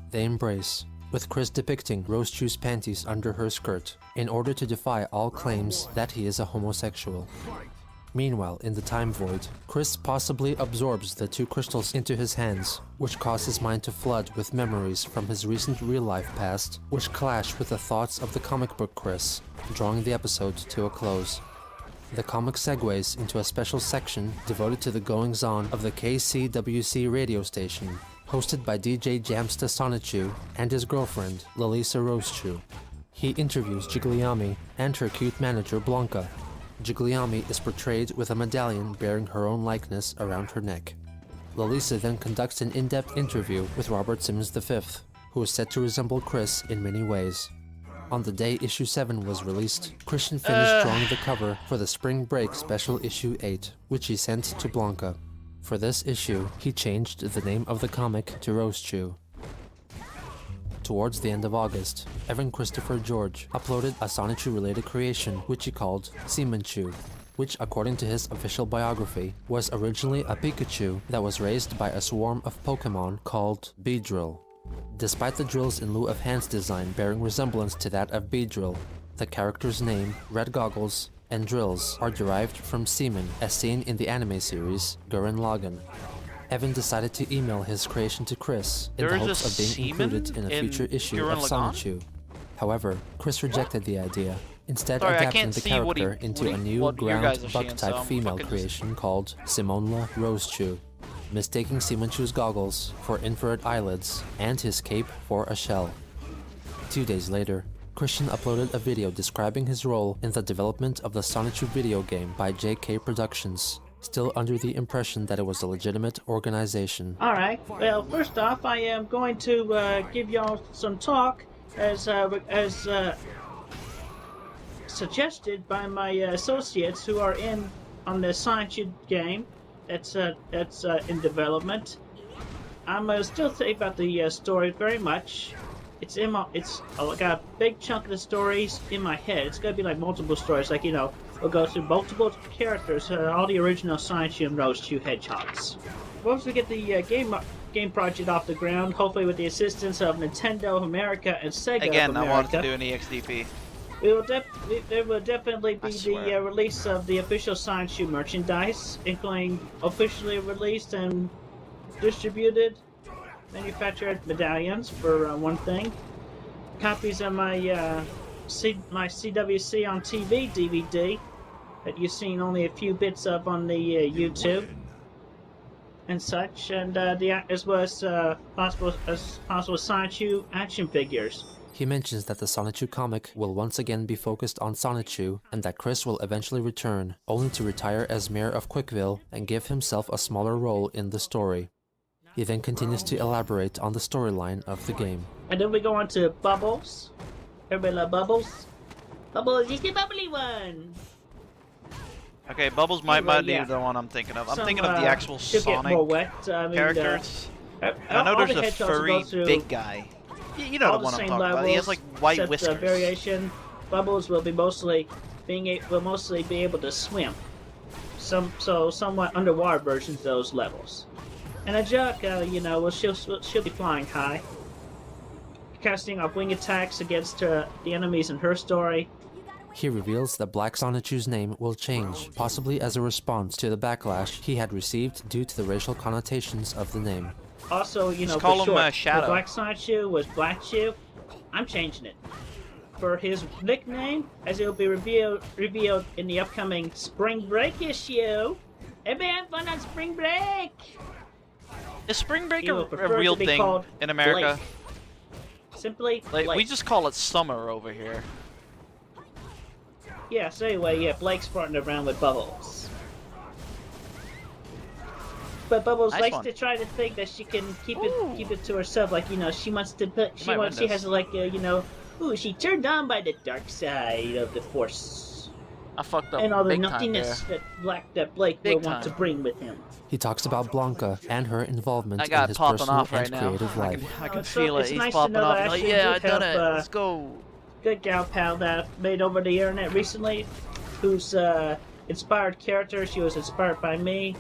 They embrace, with Chris depicting Rosechu's panties under her skirt, in order to defy all claims that he is a homosexual. Meanwhile, in the time void, Chris possibly absorbs the two crystals into his hands, which cause his mind to flood with memories from his recent real-life past, which clash with the thoughts of the comic book Chris, drawing the episode to a close. The comic segues into a special section devoted to the goings-on of the KCWC radio station, hosted by DJ Jamsta Sonichu and his girlfriend, Lalisa Rosechu. He interviews Jigliami and her cute manager Blanca. Jigliami is portrayed with a medallion bearing her own likeness around her neck. Lalisa then conducts an in-depth interview with Robert Simmons V, who is said to resemble Chris in many ways. On the day issue 7 was released, Christian finished drawing the cover for the Spring Break Special Issue 8, which he sent to Blanca. For this issue, he changed the name of the comic to Rosechu. Towards the end of August, Evan Christopher George uploaded a Sonichu-related creation which he called Seamanchu, which according to his official biography, was originally a Pikachu that was raised by a swarm of Pokemon called Beedrill. Despite the drills in lieu of hands design bearing resemblance to that of Beedrill, the character's name, red goggles, and drills are derived from seamen as seen in the anime series Gurren Lagann. Evan decided to email his creation to Chris in the There is hopes a of being seaman included in a in future issue Gurren of Lagann? Sonichu. However, Chris rejected the idea, instead Sorry, I adapting can't the see what character into a new what you guys ground are seeing, bug so type I'm female fucking just- creation called Simonla Rosechu, mistaking Simonchu's goggles for infrared eyelids and his cape for a shell. 2 days later, Christian uploaded a video describing his role in the development of the Sonichu video game by JK Productions, still under the impression that it was a legitimate organization. Alright, well, first off, I am going to give y'all some talk as suggested by my associates who are on the Sonic game that's in development. I'm still thinking about the story very much. I got a big chunk of the stories in my head. It's gonna be like multiple stories, like, you know, we'll go through multiple characters, all the original Sonic and Rosechu hedgehogs. Once we get the game project off the ground, hopefully with the assistance of Nintendo of America and Sega Again, of I America, wanted to do an EXDP. there will definitely be the swear. release of the official Sonic merchandise, including officially released and distributed manufactured medallions for one thing. Copies of my my CWC on TV DVD that you've seen only a few bits of on the YouTube and such, and as well as possible Sonichu action figures. He mentions that the Sonichu comic will once again be focused on Sonichu and that Chris will eventually return, only to retire as mayor of Quickville and give himself a smaller role in the story. He then continues to elaborate on the storyline of the game. And then we go on to Bubbles. Everybody love Bubbles? Bubbles is the bubbly one! Okay, Bubbles might Anyway, be yeah. the one I'm thinking of. I'm Some, thinking of the actual she'll get Sonic more wet. I mean, characters. I all know the there's a hedgehogs will furry go through big guy. You know all the one I'm same talking about. He has levels, like white except, whiskers. variation. Bubbles will be mostly be able to swim. Somewhat underwater versions of those levels. And a Juck, you know, well, she'll be flying high, casting off wing attacks against the enemies in her story. He reveals that Black Sonichu's name will change, possibly as a response to the backlash he had received due to the racial connotations of the name. Also, you know, Just call for him, short, Shadow. for Black Sonichu was Black Chew. I'm changing it. For his nickname, as it will be revealed in the upcoming Spring Break issue. Everybody have fun on Spring Break! Is spring break He a would prefer real to be thing called in America? Blake. Simply Like, Blake. we just call it summer over here. Yeah, so anyway, yeah, Blake's partnered around with Bubbles. But Bubbles Nice likes one. to try to think that she can keep it to herself. Like, you know, she wants to put, might win she this. has like, you know, ooh, she turned on by the dark side of the Force. I fucked up And all the big time nuttiness there. that Blake Big will want to time. bring with him. He talks about Blanca and her involvement That in guy his popping personal off right and now. creative I life. can It's feel it. it's He's nice to popping know off. that I Like, actually yeah, I do done have, it. Let's go. Good gal pal that I've made over the internet recently, whose inspired character, she was inspired by me.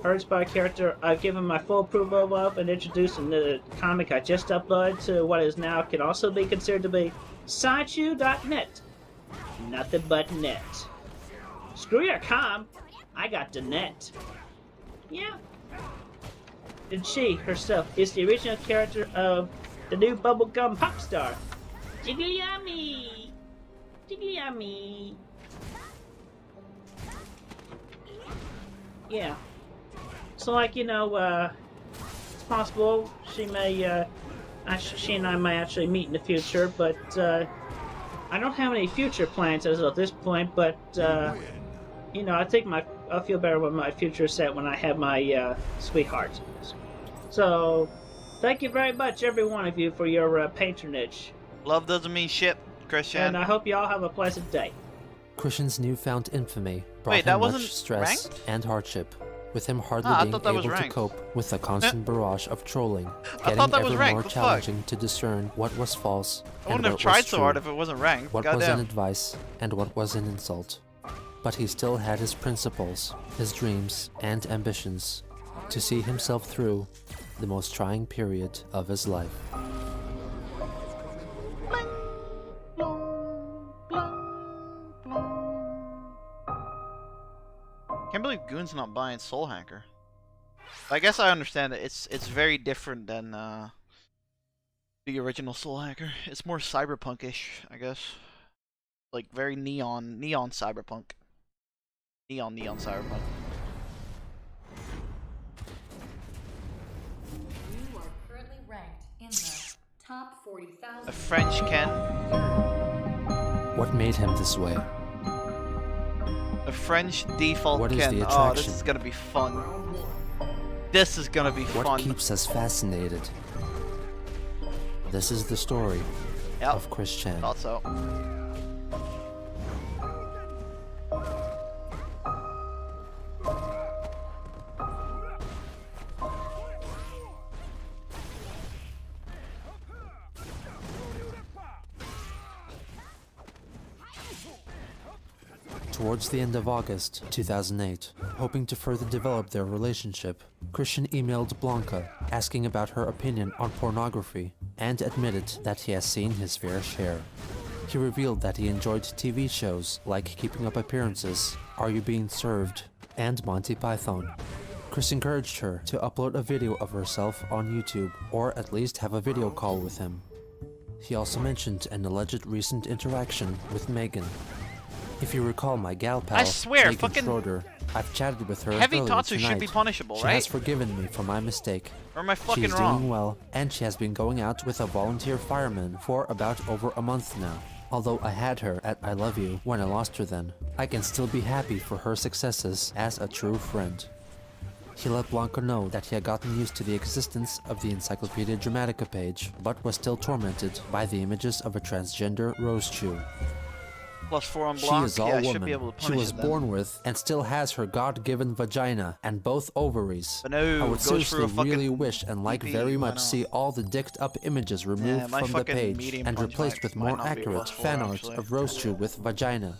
Her inspired character, I've given my full approval of and introduced in the comic I just uploaded to what is now can also be considered to be sideshoe.net. Nothing but net. Screw your com, I got the net. Yeah. And she herself is the original character of the new bubblegum pop star. Jigglyummy! Jigglyummy! Yeah. So, like, you know, it's possible she may, she and I may actually meet in the future, but, I don't have any future plans as of this point, but, you know, I think I'll feel better with my future set when I have my, sweetheart. So, thank you very much, every one of you, for your, patronage. Love doesn't mean shit, Christian. And I hope you all have a pleasant day. Christian's newfound infamy brought Wait, that him wasn't much stress ranked? and hardship, with him hardly Ah, I being thought that was able to ranked. cope with the constant barrage of trolling, I getting thought that ever was ranked, more the fuck? challenging to discern what was false I and wouldn't what have tried was so true, hard if it wasn't ranked. what was an Goddamn. advice and what was an insult. But he still had his principles, his dreams, and ambitions to see himself through the most trying period of his life. Can't believe Goon's not buying Soul Hacker. I guess I understand it. It's very different than the original Soul Hacker. It's more cyberpunkish, I guess. Like very neon cyberpunk. Neon cyberpunk. You are currently ranked in the top 40,000. A French Ken. What made him this way? A French default What is Ken. the Oh, this attraction? is gonna be fun. This is gonna be What fun. keeps us fascinated? This is the story Yep. of Chris Chan. Thought so. Towards the end of August 2008, hoping to further develop their relationship, Christian emailed Blanca asking about her opinion on pornography and admitted that he has seen his fair share. He revealed that he enjoyed TV shows like Keeping Up Appearances, Are You Being Served, and Monty Python. Chris encouraged her to upload a video of herself on YouTube, or at least have a video call with him. He also mentioned an alleged recent interaction with Megan. If you recall my gal pal, I swear, Megan fucking Schroeder, I've chatted with her heavy earlier tatsu should tonight. be punishable, She right? has forgiven me for my mistake. Or am I fucking She's wrong? doing well, and she has been going out with a volunteer fireman for about over a month now. Although I had her at I love you when I lost her then, I can still be happy for her successes as a true friend. He let Blanca know that he had gotten used to the existence of the Encyclopedia Dramatica page, but was still tormented by the images of a transgender Rose Chew. +4 on She Blanc. is all Yeah, I woman. should be able to She punish was it then. born with and still has her God-given vagina and both ovaries. But no, I would goes through seriously a fucking really wish and like DP, very why much not? see all the dicked up images removed my from the fucking page medium and punch replaced might- with might more not be accurate +4 fan art actually. of Rose Chew with vagina.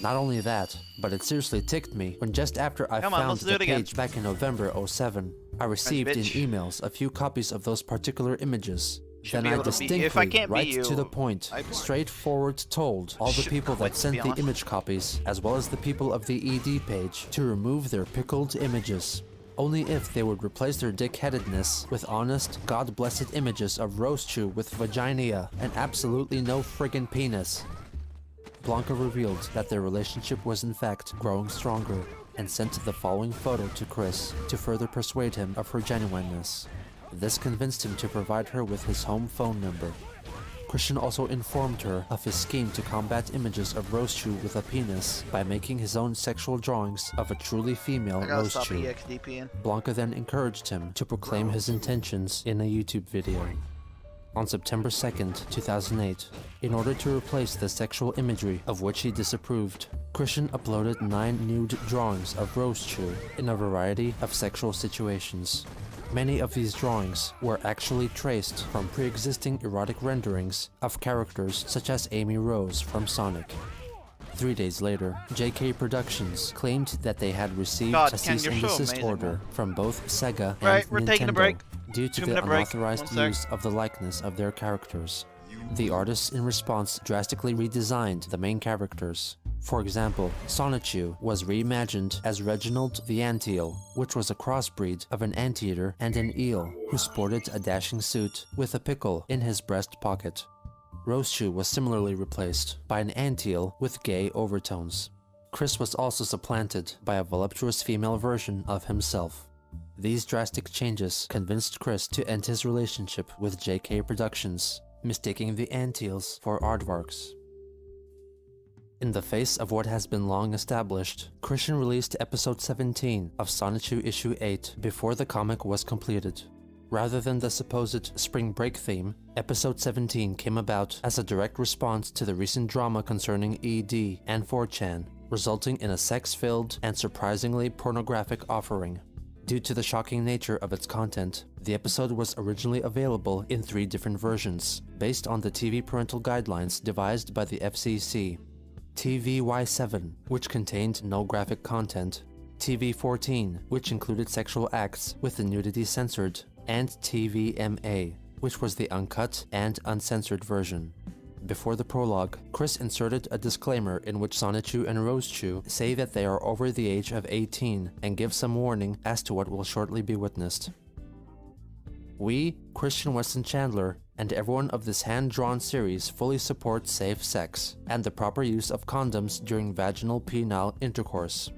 Not only that, but it seriously ticked me when just after I Come on, found let's do the it again. page back in November 07, I received in bitch. emails a few copies of those particular images. Should Then be I able to beat- if I distinctly, can't beat right you, to the point, I'd win. straightforward told all the Should people quit, that to sent be the honest. image copies, as well as the people of the ED page, to remove their pickled images. Only if they would replace their dick-headedness with honest, God-blessed images of Rose Chew with vagina and absolutely no friggin' penis. Blanca revealed that their relationship was in fact growing stronger. and sent the following photo to Chris to further persuade him of her genuineness. This convinced him to provide her with his home phone number. Christian also informed her of his scheme to combat images of Rosechew with a penis by making his own sexual drawings of a truly female I gotta stop Rosechew. EXDPing. Blanca then encouraged him to proclaim his intentions in a YouTube video. On September 2nd, 2008, in order to replace the sexual imagery of which he disapproved, Christian uploaded 9 nude drawings of Rosechew in a variety of sexual situations. Many of these drawings were actually traced from pre-existing erotic renderings of characters such as Amy Rose from Sonic. 3 days later, JK Productions claimed that they had received a cease and desist order from both Sega and we're Nintendo taking a break. due to the 2-minute break. unauthorized 1 sec. use of the likeness of their characters. The artists in response drastically redesigned the main characters. For example, Sonichu was reimagined as Reginald the Anteel, which was a crossbreed of an anteater and an eel who sported a dashing suit with a pickle in his breast pocket. Rosechew was similarly replaced by an anteel with gay overtones. Chris was also supplanted by a voluptuous female version of himself. These drastic changes convinced Chris to end his relationship with JK Productions, mistaking the anteels for aardvarks. In the face of what has been long established, Christian released episode 17 of Sonichu issue 8 before the comic was completed. Rather than the supposed spring break theme, episode 17 came about as a direct response to the recent drama concerning ED and 4chan, resulting in a sex-filled and surprisingly pornographic offering. Due to the shocking nature of its content, the episode was originally available in 3 different versions, based on the TV parental guidelines devised by the FCC. TVY7, which contained no graphic content, TV14, which included sexual acts with the nudity censored, and TVMA, which was the uncut and uncensored version. Before the prologue, Chris inserted a disclaimer in which Sonichu and Rosechew say that they are over the age of 18 and give some warning as to what will shortly be witnessed. We, Christian Weston Chandler, and everyone of this hand-drawn series fully support safe sex and the proper use of condoms during vaginal penile intercourse.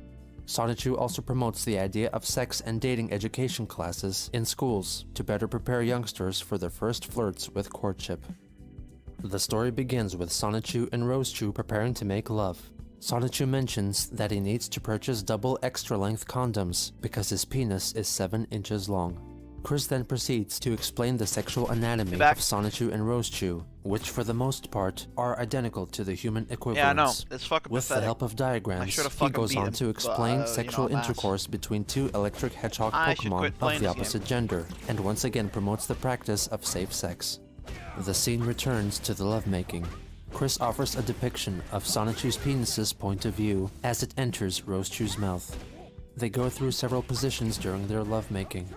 Sonichu also promotes the idea of sex and dating education classes in schools to better prepare youngsters for their first flirts with courtship. The story begins with Sonichu and Rosechew preparing to make love. Sonichu mentions that he needs to purchase double extra-length condoms because his penis is 7 inches long. Chris then proceeds to explain the sexual anatomy of Sonichu and Rosechew, which for the most part are identical to the human equivalents. Yeah, I know. It's fucking With pathetic. the help of diagrams, he goes on to explain sexual intercourse between 2 electric hedgehog Pokemon of the opposite gender, and once again promotes the practice of safe sex. The scene returns to the lovemaking. Chris offers a depiction of Sonichu's penis's point of view as it enters Rosechew's mouth. They go through several positions during their lovemaking.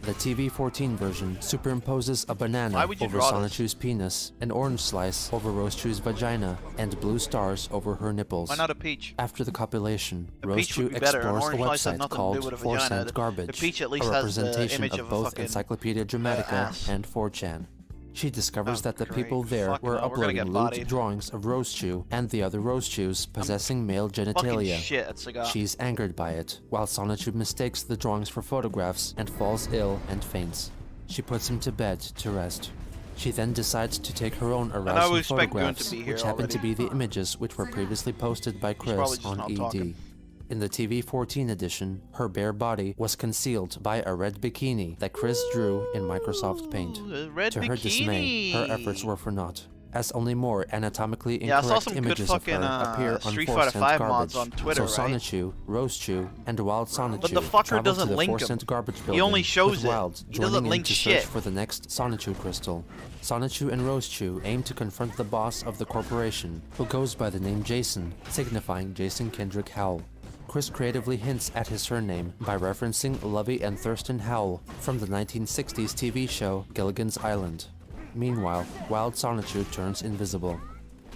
The TV14 version superimposes a banana over Sonichu's penis, an orange slice over Rosechew's vagina, and blue stars over her nipples. Why not a peach? After the copulation, A peach would Rosechew be better. An explores a orange slice has website nothing to do called with a 4 vagina. Cent Garbage, The peach at least a has the representation image of of a both fucking, Encyclopedia Dramatica ass. and 4chan. She discovers that the great. people there Fuck were no, we're gonna get uploading bodied. lewd drawings of Rosechew and the other Rosechews possessing male genitalia. shit at Saga. She's angered by it, while Sonichu mistakes the drawings for photographs and falls ill and faints. She puts him to bed to rest. She then decides to take her own arousing photographs, which happen to be the images which were previously posted by Chris on ED. In the TV14 edition, her bare body was concealed by a red bikini that Chris drew in Microsoft Paint. To her dismay, her efforts were for naught, as only more anatomically Yeah, I saw incorrect some good images of fucking, her appear on Street 4 Fighter Cent 5 Garbage. mods on Twitter, So right? Sonichu, Rosechew, and Wild Sonichu But the fucker travel doesn't to the link 4 'em. Cent Garbage building, He only shows with it. Wild He doesn't joining in link to shit. search for the next Sonichu crystal. Sonichu and Rosechew aim to confront the boss of the corporation, who goes by the name Jason, signifying Jason Kendrick Howell. Chris creatively hints at his surname by referencing Lovey and Thurston Howell from the 1960s TV show Gilligan's Island. Meanwhile, Wild Sonichu turns invisible.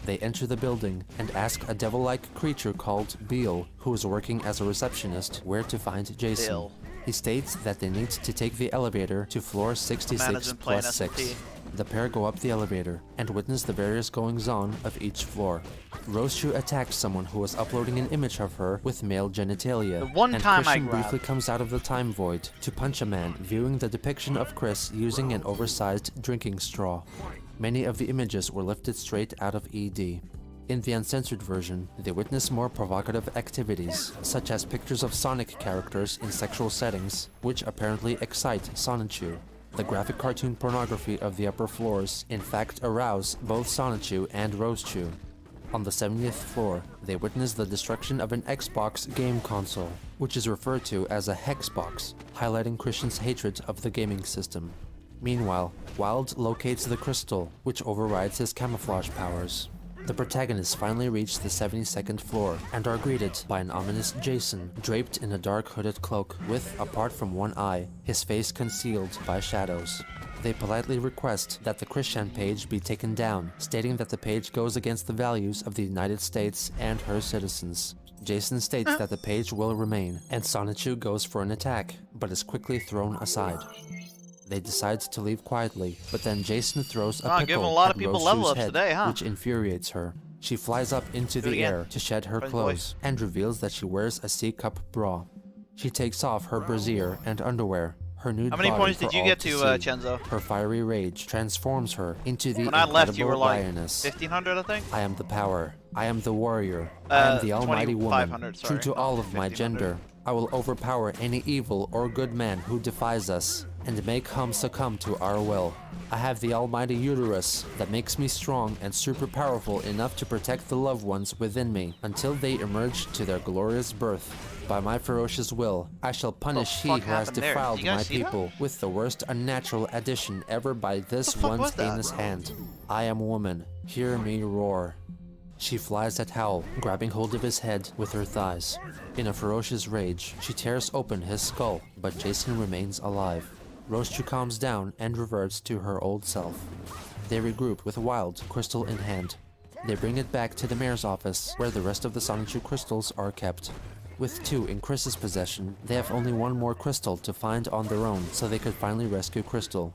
They enter the building and ask a devil-like creature called Beale, who is working as a receptionist, where to find Jason. Bill. He states that they need to take the elevator to floor Man 66 isn't playing plus SMP. 6. The pair go up the elevator and witness the various goings-on of each floor. Roshu attacks someone who was uploading an image of her with male genitalia, The one and time I Christian grabbed. briefly comes out of the time void to punch a man viewing the depiction of Chris using an oversized drinking straw. Many of the images were lifted straight out of ED. In the uncensored version, they witness more provocative activities, such as pictures of Sonic characters in sexual settings, which apparently excite Sonichu. The graphic cartoon pornography of the upper floors in fact arouse both Sonichu and Rosechu. On the 70th floor, they witness the destruction of an Xbox game console, which is referred to as a Hexbox, highlighting Christian's hatred of the gaming system. Meanwhile, Wilde locates the crystal, which overrides his camouflage powers. The protagonists finally reach the 72nd floor and are greeted by an ominous Jason draped in a dark hooded cloak with, apart from one eye, his face concealed by shadows. They politely request that the Christian page be taken down, stating that the page goes against the values of the United States and her citizens. Jason states that the page will remain, and Sonichu goes for an attack, but is quickly thrown aside. They decide to leave quietly, but then Jason throws a Wow, pickle giving a lot at of people level Roshu's ups head, today, huh? which infuriates her. She flies up into Do it the again. air to shed her Friend's clothes voice. and reveals that she wears a C-cup bra. She takes off her brassiere and underwear, her nude How many body points for did you all get to to, see. Chenzo? Her fiery rage transforms her into the When I left, you were incredible like lioness. 1500, I think. I am the power. I am the warrior. I am the almighty woman. 2500, True sorry, to not all of my 1500. gender. I will overpower any evil or good man who defies us, and make him succumb to our will. I have the almighty uterus that makes me strong and super powerful enough to protect the loved ones within me until they emerge to their glorious birth. By my ferocious will, I shall punish he fuck who has happened there? defiled You guys my see that? people with the worst unnatural addition ever by this fuck was one's that? heinous hand. I am woman. Hear me roar. She flies at Howl, grabbing hold of his head with her thighs. In a ferocious rage, she tears open his skull, but Jason remains alive. Roshu calms down and reverts to her old self. They regroup with Wild, crystal in hand. They bring it back to the mayor's office, where the rest of the Sonichu crystals are kept. With 2 in Chris's possession, they have only 1 more crystal to find on their own, so they could finally rescue Crystal.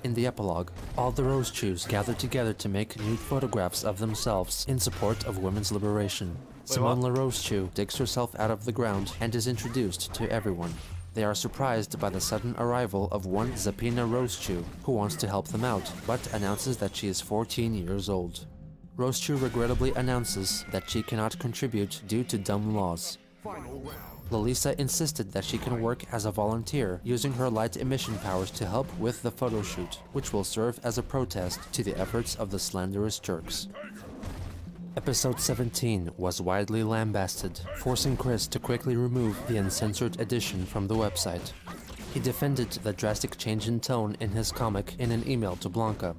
In the epilogue, all the Rosechus gather together to make nude photographs of themselves in support of women's liberation. Simone La Rosechu digs herself out of the ground and is introduced to everyone. They are surprised by the sudden arrival of one Zapina Rosechu, who wants to help them out, but announces that she is 14 years old. Rosechu regrettably announces that she cannot contribute due to dumb laws. Lalisa insisted that she can work as a volunteer, using her light emission powers to help with the photo shoot, which will serve as a protest to the efforts of the slanderous jerks. Episode 17 was widely lambasted, forcing Chris to quickly remove the uncensored edition from the website. He defended the drastic change in tone in his comic in an email to Blanca.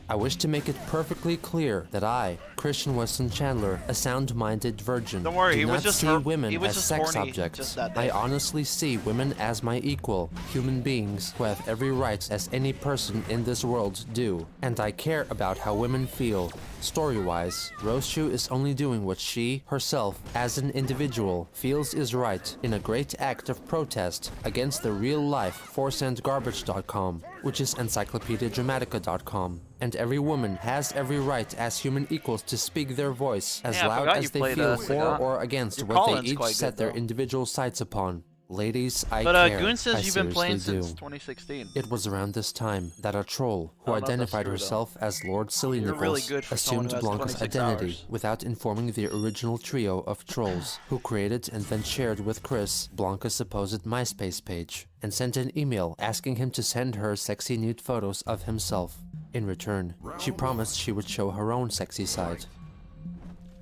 I wish to make it perfectly clear that I, Christian Weston Chandler, a sound-minded virgin, Don't worry, do he not was just see her- women he was as just sex horny objects. just that I day. honestly see women as my equal, human beings who have every right as any person in this world do, and I care about how women feel. Story-wise, Roshu is only doing what she, herself, as an individual, feels is right in a great act of protest against the real-life forceandgarbage.com, which is encyclopediadramatica.com. And every woman has every right as human equals to speak their voice as Yeah, I loud forgot as you they played, feel for Sagat. or against Your what call-in's they each quite set good, their though. individual sights upon. Ladies, I But care. Goon says I you've been playing seriously since do. 2016. It was around this time that a troll, who I don't know if that's identified true, though. herself as Lord Silly You're Nipples, really good for someone assumed who has Blanca's 26 identity hours. without informing the original trio of trolls, who created and then shared with Chris Blanca's supposed MySpace page, and sent an email asking him to send her sexy nude photos of himself. In return, she promised she would show her own sexy side.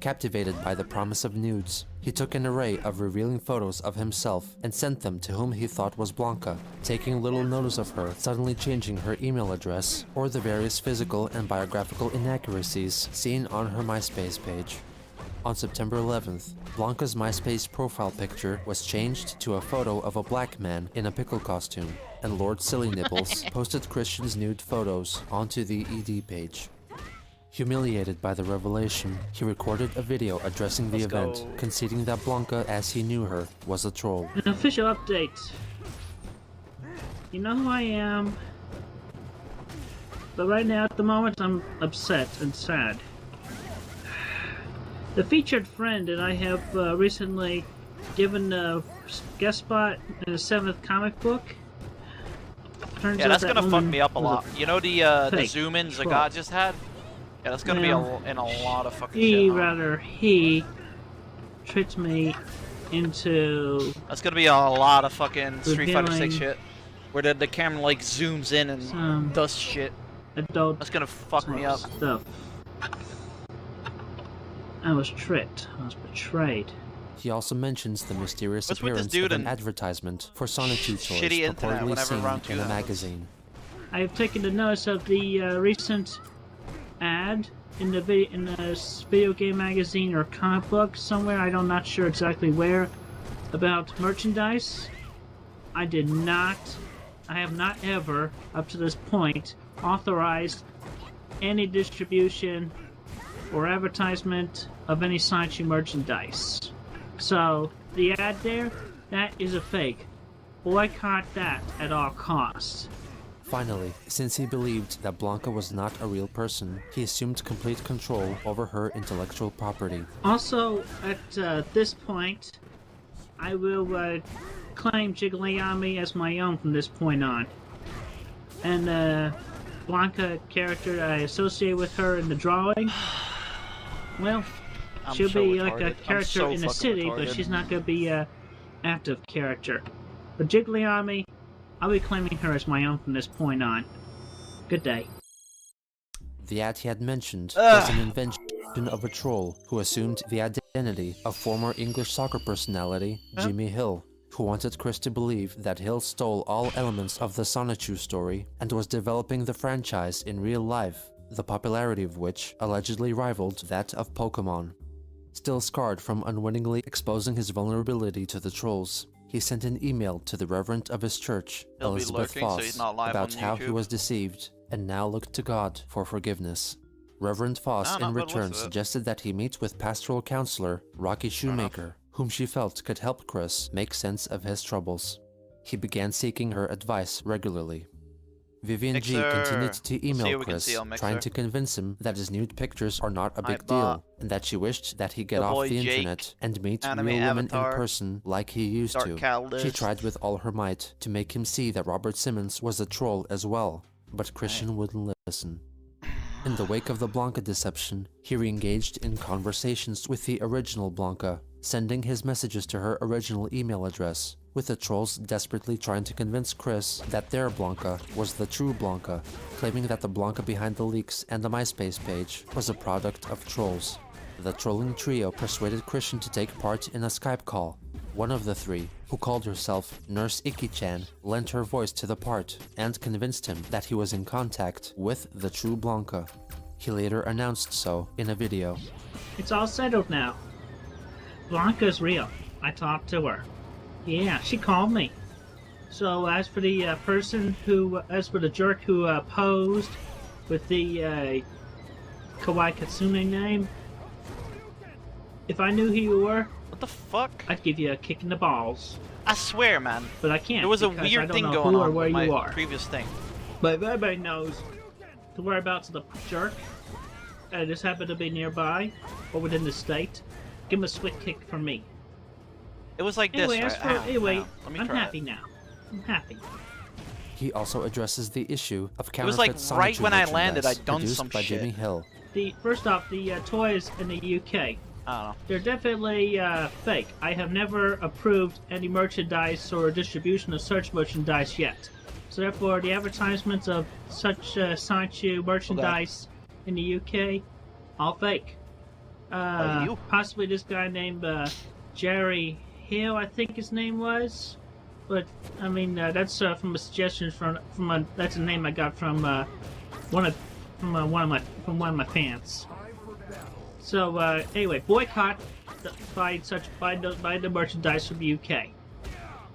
Captivated by the promise of nudes, he took an array of revealing photos of himself and sent them to whom he thought was Blanca, taking little notice of her suddenly changing her email address or the various physical and biographical inaccuracies seen on her MySpace page. On September 11th, Blanca's MySpace profile picture was changed to a photo of a black man in a pickle costume, and Lord Silly Nipples posted Christian's nude photos onto the ED page. Humiliated by the revelation, he recorded a video addressing the Let's event, go. conceding that Blanca, as he knew her, was a troll. An official update. You know who I am. but right now, at the moment, I'm upset and sad. The featured friend that I have recently given a guest spot in the 7th comic book. Turns Yeah, out that's that gonna fuck woman me up a was lot. You know the fake zoom-ins the troll. god just had? Yeah, that's gonna be in a lot of fucking shit. Huh? He tricked me into... That's gonna be a lot of fucking Street Fighter 6 revealing shit. Where the camera like zooms in and some does shit. adult That's gonna fuck me up. stuff. I was tricked. I was betrayed. He also mentions the mysterious What's with this appearance dude of an and advertisement for Sonic 2 toys shitty internet reportedly whenever seen round 2 in a happens. magazine. I have taken the notice of the recent ad in the video game magazine or comic book somewhere. I'm not sure exactly where, about merchandise. I have not ever, up to this point, authorized any distribution or advertisement of any Sonic merchandise. So, the ad there, that is a fake. Boycott that at all costs. Finally, since he believed that Blanca was not a real person, he assumed complete control over her intellectual property. Also, at this point, I will claim Jigglyami as my own from this point on. And Blanca character I associate with her in the drawing, well, she'll so be retarded. like a I'm character so in the fucking city, but retarded. she's not going to be a active character. But Jigglyami, I'll be claiming her as my own from this point on. Good day. The ad he had mentioned was an invention of a troll who assumed the identity of former English soccer personality Jimmy Hill, who wanted Chris to believe that Hill stole all elements of the Sonichu story and was developing the franchise in real life, the popularity of which allegedly rivaled that of Pokemon. Still scarred from unwittingly exposing his vulnerability to the trolls, he sent an email to the reverend of his church, He'll be Elizabeth lurking, so Foss, he's not live about on how he YouTube. was deceived and now looked to God for forgiveness. Reverend Foss in return suggested that he meet with pastoral counselor Rocky Shoemaker, whom she felt could help Chris make sense of his troubles. He began seeking her advice regularly. Vivian G continued to email Chris, trying to convince him that his nude pictures are not a big deal, and that she wished that he get off the internet and meet real women in person like he used to. She tried with all her might to make him see that Robert Simmons was a troll as well, but Christian wouldn't listen. In the wake of the Blanca deception, he re-engaged in conversations with the original Blanca, sending his messages to her original email address, with the trolls desperately trying to convince Chris that their Blanca was the true Blanca, claiming that the Blanca behind the leaks and the MySpace page was a product of trolls. The trolling trio persuaded Christian to take part in a Skype call. One of the three, who called herself Nurse Iki-chan, lent her voice to the part and convinced him that he was in contact with the true Blanca. He later announced so in a video. It's all settled now. Blanca's real. I talked to her. Yeah, she called me. So as for the the jerk who posed with the Kawaii Katsune name, if I knew who you were, What the fuck? I'd give you a kick in the balls. I swear, man. But I can't. There was a because I weird don't thing know going who or on where with you my are. previous thing. But if everybody knows the whereabouts of the jerk, and just happened to be nearby or within the state, give him a swift kick from me. It was like Anyway, this, right? anyway, Let me I'm try happy it. now. I'm happy. He also addresses the issue of It was like counterfeit right Sonichu when I landed, merchandise I'd done produced some by shit. Jimmy Hill. First off, the toys in the UK, I don't know. they're definitely fake. I have never approved any merchandise or distribution of such merchandise yet. So therefore, the advertisements of such Sonichu merchandise in the UK, all fake. Possibly this guy named Jerry Hill, I think his name was. But I mean, that's from a suggestion that's a name I got from one of my fans. So anyway, boycott buy the merchandise from the UK.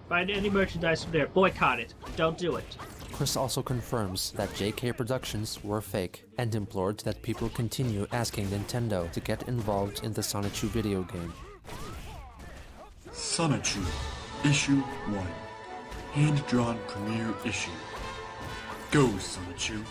Buy any merchandise from there. Boycott it. Don't do it. Chris also confirms that JK Productions were fake and implored that people continue asking Nintendo to get involved in the Sonichu video game. Sonichu, Issue 1. Hand-drawn premiere issue. Go, Sonichu.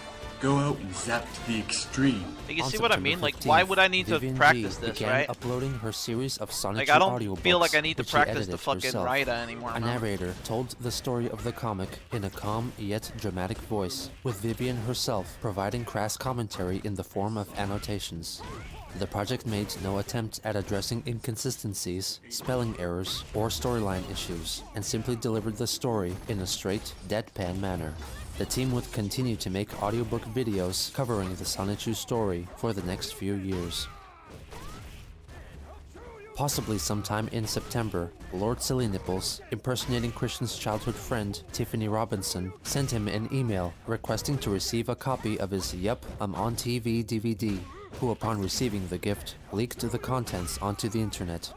go out and zap to the extreme. Like, you On see what I September mean? Like, 15th, why would I need to Vivian practice G this, began right? uploading her series of Sonic Like, I don't audiobooks, feel like I need to which she practice the edited fucking herself. writer anymore. A No? narrator told the story of the comic in a calm yet dramatic voice, with Vivian herself providing crass commentary in the form of annotations. The project made no attempt at addressing inconsistencies, spelling errors, or storyline issues, and simply delivered the story in a straight, deadpan manner. The team would continue to make audiobook videos covering the Sonichu story for the next few years. Possibly sometime in September, Lord Silly Nipples, impersonating Christian's childhood friend Tiffany Robinson, sent him an email requesting to receive a copy of his Yup, I'm on TV DVD, who upon receiving the gift, leaked the contents onto the internet.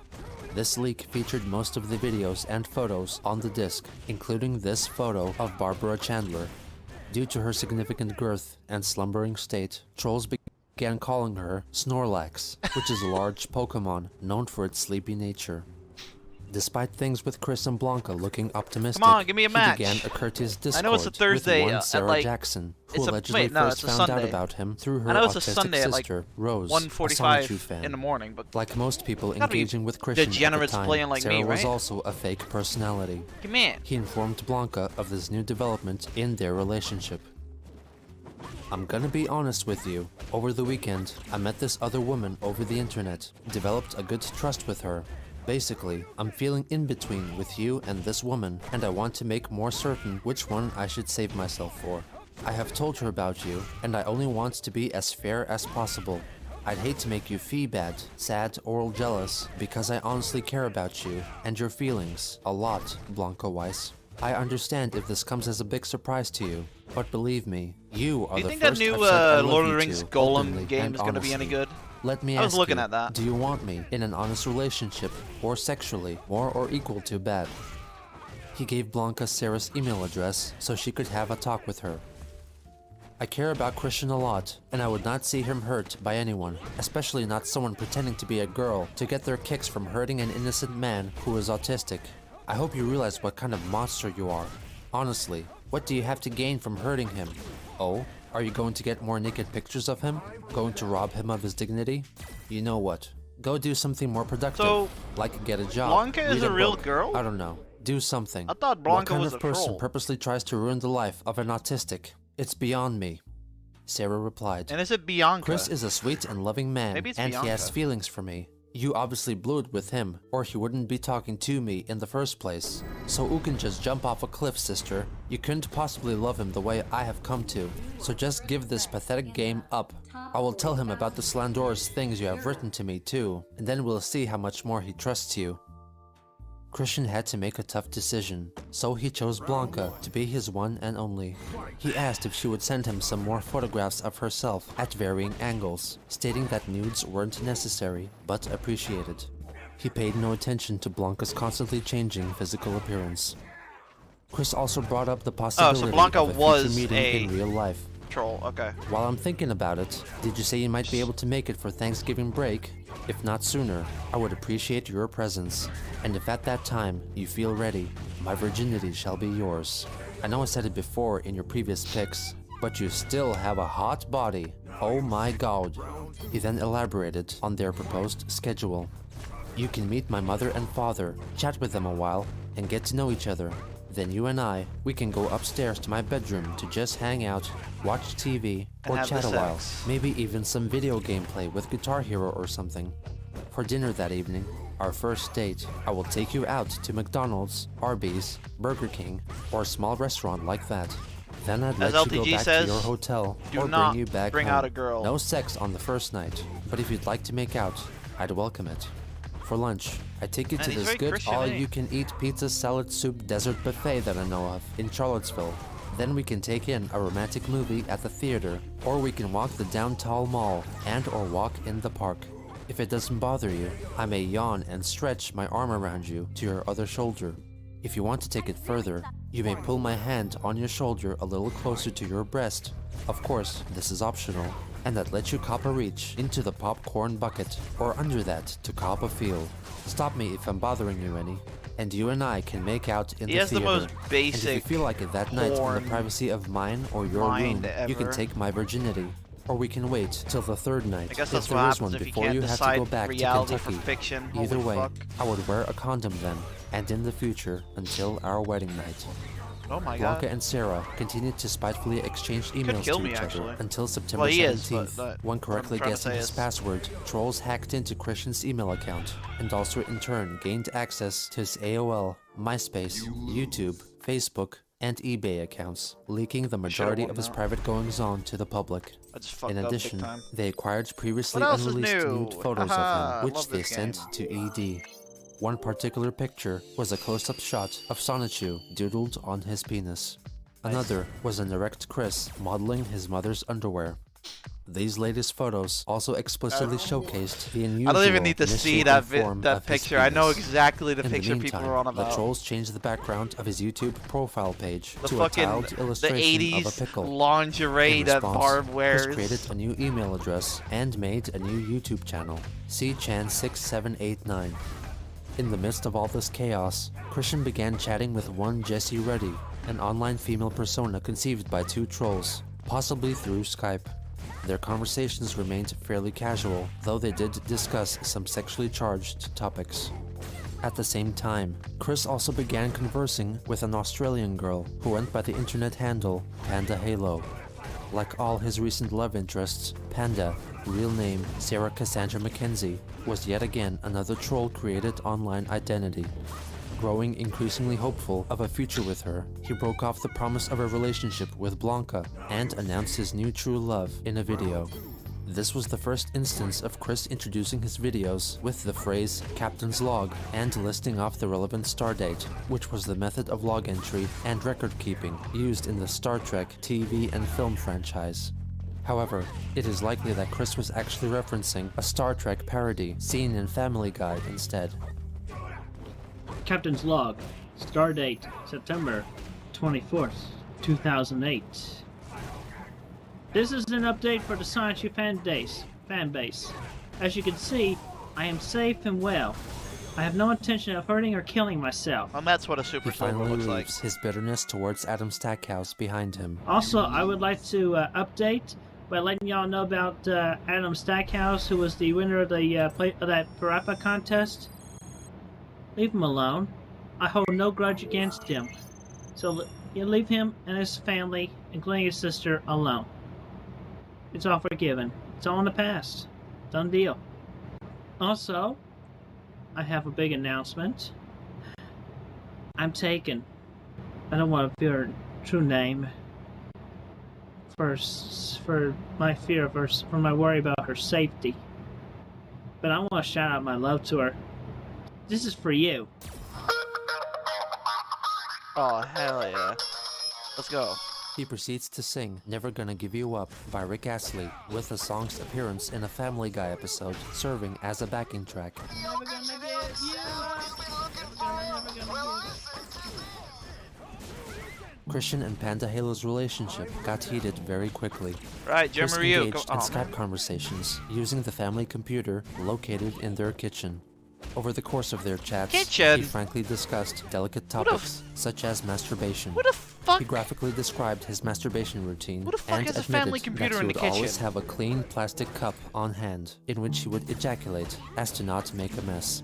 This leak featured most of the videos and photos on the disc, including this photo of Barbara Chandler. Due to her significant girth and slumbering state, trolls began calling her Snorlax, which is a large Pokemon known for its sleepy nature. Despite things with Chris and Blanca looking optimistic, Come on, give me a match. he began a courteous I know it's a discord Thursday with one at, Sarah like, Jackson, it's who a- allegedly wait, no, first it's a found out Sunday. about him through her I know it's a autistic Sunday at, like, sister, Rose, a 1:45 Sonichu fan. in the morning, but Like most people gotta be engaging with Christian at the degenerates time, playing like Sarah me, was right? also a fake personality. come here. He informed Blanca of this new development in their relationship. I'm gonna be honest with you. Over the weekend, I met this other woman over the internet, developed a good trust with her. Basically, I'm feeling in between with you and this woman, and I want to make more certain which one I should save myself for. I have told her about you, and I only want to be as fair as possible. I'd hate to make you feel bad, sad, or jealous, because I honestly care about you and your feelings a lot, Blanca Weiss. I understand if this comes as a big surprise to you, but believe me, you are Do you the think that first new I've said I love Lord of you the Rings to, Golem openly game and is gonna be any honestly. good? Let me I was ask looking you, at that. do you want me in an honest relationship, or sexually, more or equal to bad? He gave Blanca Sarah's email address so she could have a talk with her. I care about Christian a lot, and I would not see him hurt by anyone, especially not someone pretending to be a girl to get their kicks from hurting an innocent man who is autistic. I hope you realize what kind of monster you are. Honestly, what do you have to gain from hurting him? Oh? Are you going to get more naked pictures of him? Going to rob him of his dignity? You know what? Go do something more productive. So, like get a job. Blanca is read a real book. girl? I don't know. Do something. I thought What Blanca kind was of a person troll. purposely tries to ruin the life of an autistic? It's beyond me. Sarah replied. And is it Bianca? Chris is a sweet and loving man, Maybe it's and Bianca. he has feelings for me. You obviously blew it with him, or he wouldn't be talking to me in the first place. So you can just jump off a cliff, sister. You couldn't possibly love him the way I have come to. So just give this pathetic game up. I will tell him about the slanderous things you have written to me too, and then we'll see how much more he trusts you. Christian had to make a tough decision, so he chose Blanca to be his one and only. He asked if she would send him some more photographs of herself at varying angles, stating that nudes weren't necessary, but appreciated. He paid no attention to Blanca's constantly changing physical appearance. Chris also brought up the possibility Blanca of a was future meeting a- in real life. Troll, okay. While I'm thinking about it, did you say you might be able to make it for Thanksgiving break? If not sooner, I would appreciate your presence. And if at that time you feel ready, my virginity shall be yours. I know I said it before in your previous pics, but you still have a hot body. Oh my god. He then elaborated on their proposed schedule. You can meet my mother and father, chat with them a while, and get to know each other. Then you and we can go upstairs to my bedroom to just hang out, watch TV, And or have chat the a while. sex. Maybe even some video gameplay with Guitar Hero or something. For dinner that evening, our first date, I will take you out to McDonald's, Arby's, Burger King, or a small restaurant like that. Then I'd As let you go LTG back says, to your hotel do or not bring you back bring home. out a girl. No sex on the first night, but if you'd like to make out, I'd welcome it. For lunch, I take you Man, to he's this very good Christian, eh? all-you-can-eat pizza, salad, soup, dessert buffet that I know of in Charlottesville. Then we can take in a romantic movie at the theater, or we can walk the downtown mall and or walk in the park. If it doesn't bother you, I may yawn and stretch my arm around you to your other shoulder. If you want to take it further, you may pull my hand on your shoulder a little closer to your breast. Of course, this is optional, and that lets you cop a reach into the popcorn bucket, or under that to cop a feel. Stop me if I'm bothering you any. and you and I can make out in He the has the theater. most And if you basic feel like it that night in porn the privacy of mine or your room, mind you can ever. take my virginity. Or we can wait till the third night, I guess if that's there what is happens one, if you before can't you have to decide go back to reality for Kentucky. fiction. Either Holy way, fuck. I would wear a condom then, and in the future, until our wedding night. Oh my Blanca god. and Sarah continued to spitefully exchange emails kill to me, each actually. other until September Well, he is, 17th, but when what I'm correctly trying to guessing say his is- password, trolls hacked into Christian's email account, and also in turn gained access to his AOL, MySpace, YouTube, Facebook, and eBay accounts, leaking the majority won of his that. private goings-on to the public. I just fucked In up addition, big time. they acquired previously What else is unreleased new? nude photos Haha, of I him, which love they this sent to ED. One particular picture was a close-up shot of Sonichu doodled on his penis. Another was an erect Chris modeling his mother's underwear. These latest photos also explicitly showcased the unusual I don't even need to see misshapen that form that of his picture. I know penis. exactly the In picture the people meantime, are on the about. trolls changed the background of his YouTube profile page The to a fucking tiled the illustration 80s of a pickle. lingerie In that response, Barb Chris wears. created a new email address and made a new YouTube channel, CChan6789. In the midst of all this chaos, Christian began chatting with one Jessie Reddy, an online female persona conceived by two trolls, possibly through Skype. Their conversations remained fairly casual, though they did discuss some sexually charged topics. At the same time, Chris also began conversing with an Australian girl who went by the internet handle Panda Halo. Like all his recent love interests, Panda, real name Sarah Cassandra Mackenzie, was yet again another troll-created online identity. Growing increasingly hopeful of a future with her, he broke off the promise of a relationship with Blanca and announced his new true love in a video. This was the first instance of Chris introducing his videos with the phrase Captain's Log and listing off the relevant stardate, which was the method of log entry and record keeping used in the Star Trek TV and film franchise. However, it is likely that Chris was actually referencing a Star Trek parody seen in Family Guy instead. Captain's Log, Stardate, September 24th, 2008. This is an update for the Sonichu fan base. As you can see, I am safe and well. I have no intention of hurting or killing myself. And that's what a super He soldier finally looks like. leaves his bitterness towards Adam Stackhouse behind him. Also, I would like to update by letting y'all know about Adam Stackhouse, who was the winner of the that Parappa contest. Leave him alone. I hold no grudge against him. So you leave him and his family, including his sister, alone. It's all forgiven. It's all in the past. Done deal. Also, I have a big announcement. I'm taken. I don't want to be her true name. For my fear of her, for my worry about her safety. But I want to shout out my love to her. This is for you. Oh, hell yeah. Let's go. He proceeds to sing Never Gonna Give You Up by Rick Astley, with the song's appearance in a Family Guy episode serving as a backing track. Never gonna give you up. Never gonna Christian and Panda Halo's relationship got heated very quickly. Right, Jim Chris Ryu. engaged in Skype conversations using the family computer located in their kitchen. Over the course of their chats, Kitchen? he frankly discussed delicate topics such as masturbation. What the fuck? He graphically described his masturbation routine Who the fuck and has a admitted family computer that in he the would always kitchen? have a clean plastic cup on hand in which he would ejaculate as to not make a mess.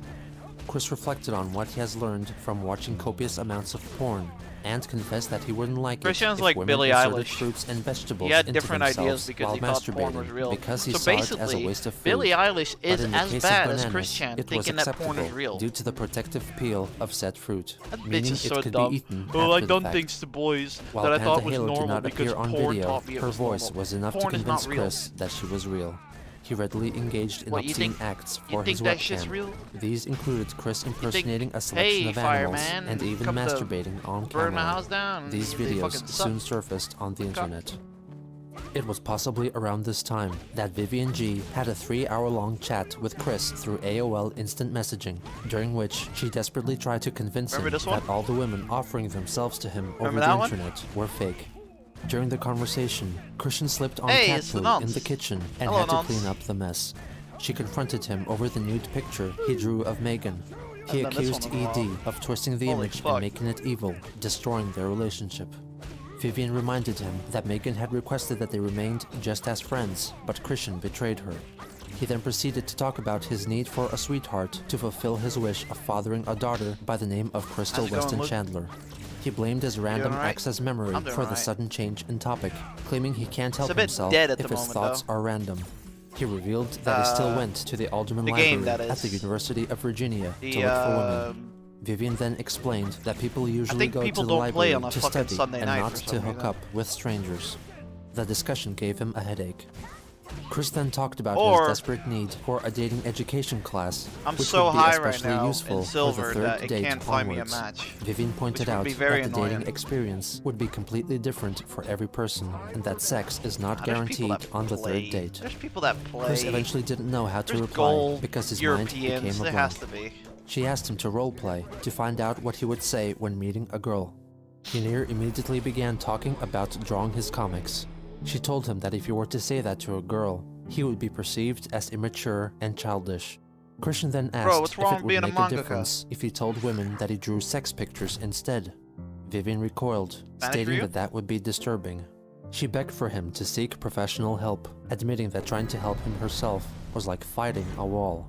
Chris reflected on what he has learned from watching copious amounts of porn and confessed that he wouldn't like Chris it sounds if like women Billie inserted Eilish. fruits and vegetables He had into different themselves ideas because while he thought porn masturbating was real. because he So saw it as a basically, waste of food. Billie Eilish But is in the as case bad of as bananas, Chris Chan, it was thinking that porn is acceptable real. due to the protective peel of said fruit, That meaning bitch is it so could dumb. be eaten Oh, I after the done fact. things to boys While that I Panda thought was Halo did normal not because appear on porn video, taught me it her was voice normal. was enough Porn to is not convince real. Chris that she was real. He readily engaged in What, you obscene think- acts you for think his that shit's webcam. real? These included Chris impersonating a selection "Hey, of animals fireman, and even come to masturbating on burn my camera. house down. These They videos fucking suck." soon surfaced on the internet. It was possibly around this time that Vivian G had a 3-hour-long chat with Chris through AOL Instant Messaging, during which she desperately tried to convince him Remember this one? that all the women offering themselves to him over Remember the that one? internet were fake. During the conversation, Christian slipped on Hey, cat it's the poo nonce. in the kitchen and Hello, had to nonce. clean up the mess. She confronted him over the nude picture he drew of Megan. He I've done this accused one ED wrong. of twisting the Holy image fuck. and making it evil, destroying their relationship. Vivian reminded him that Megan had requested that they remained just as friends, but Christian betrayed her. He then proceeded to talk about his need for a sweetheart to fulfill his wish of fathering a daughter by the name of Crystal How's it going, Weston Luke? Chandler. He blamed his random alright? access memory I'm doing for the alright. sudden change in topic, claiming he can't help a bit himself dead at if the his moment, thoughts though. are random. He revealed that he still went to the Alderman the Library game, that at the is. University of Virginia The, to look for women. Vivian then explained that people usually think go people to the don't play library on a to fucking study Sunday and night not for to some hook reason. up with strangers. The discussion gave him a headache. Chris then talked about Or- his desperate need for a dating education class, I'm which so would be high right especially now useful in for silver the third that it date can't find me a onwards. match. Vivian pointed would out be that very the dating annoying. experience would be completely different for every person, and that sex is not There's people guaranteed that on the play. third date. There's people that play. Chris eventually didn't know how to There's reply gold because his Europeans. mind became a There blank. has to be. She asked him to roleplay to find out what he would say when meeting a girl. Ynir immediately began talking about drawing his comics. She told him that if he were to say that to a girl, he would be perceived as immature and childish. Christian then asked what's if wrong it with would being a make a mangaka? difference if he told women that he drew sex pictures instead. Vivian recoiled, Spanish for stating you? that that would be disturbing. She begged for him to seek professional help, admitting that trying to help him herself was like fighting a wall.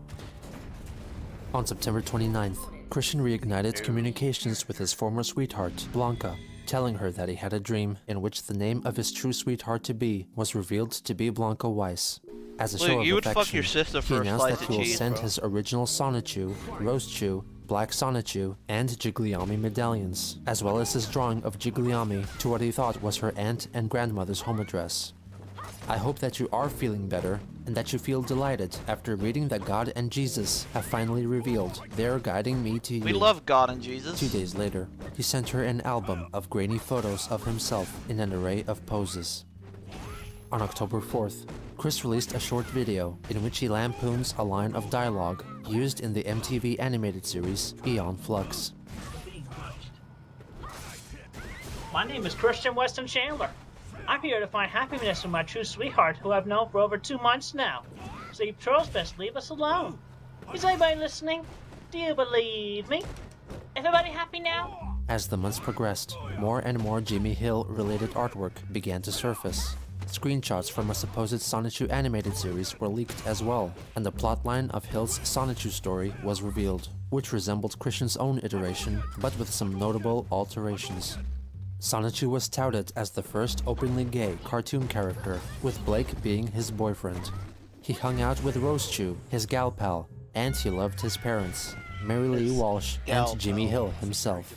On September 29th, Christian reignited communications with his former sweetheart, Blanca, telling her that he had a dream in which the name of his true sweetheart-to-be was revealed to be Blanca Weiss. As a Luke, show of you would affection, fuck your sister he for a announced slice that of he will cheese, send bro. his original Sonichu, Rosechu, Black Sonichu, and Gigliami medallions, as well as his drawing of Gigliami to what he thought was her aunt and grandmother's home address. I hope that you are feeling better, and that you feel delighted after reading that God and Jesus have finally revealed they are guiding me to you. We love God and Jesus. 2 days later, he sent her an album of grainy photos of himself in an array of poses. On October 4th, Chris released a short video in which he lampoons a line of dialogue used in the MTV animated series Eon Flux. My name is Christian Weston Chandler. I'm here to find happiness with my true sweetheart, who I've known for over 2 months now. So you trolls best leave us alone. Is anybody listening? Do you believe me? Everybody happy now? As the months progressed, more and more Jimmy Hill-related artwork began to surface. Screenshots from a supposed Sonichu animated series were leaked as well, and the plotline of Hill's Sonichu story was revealed, which resembled Christian's own iteration, but with some notable alterations. Sonichu was touted as the first openly gay cartoon character, with Blake being his boyfriend. He hung out with Rosechu, his gal pal, and he loved his parents, Mary Lee Walsh gal and Jimmy pal. Hill himself.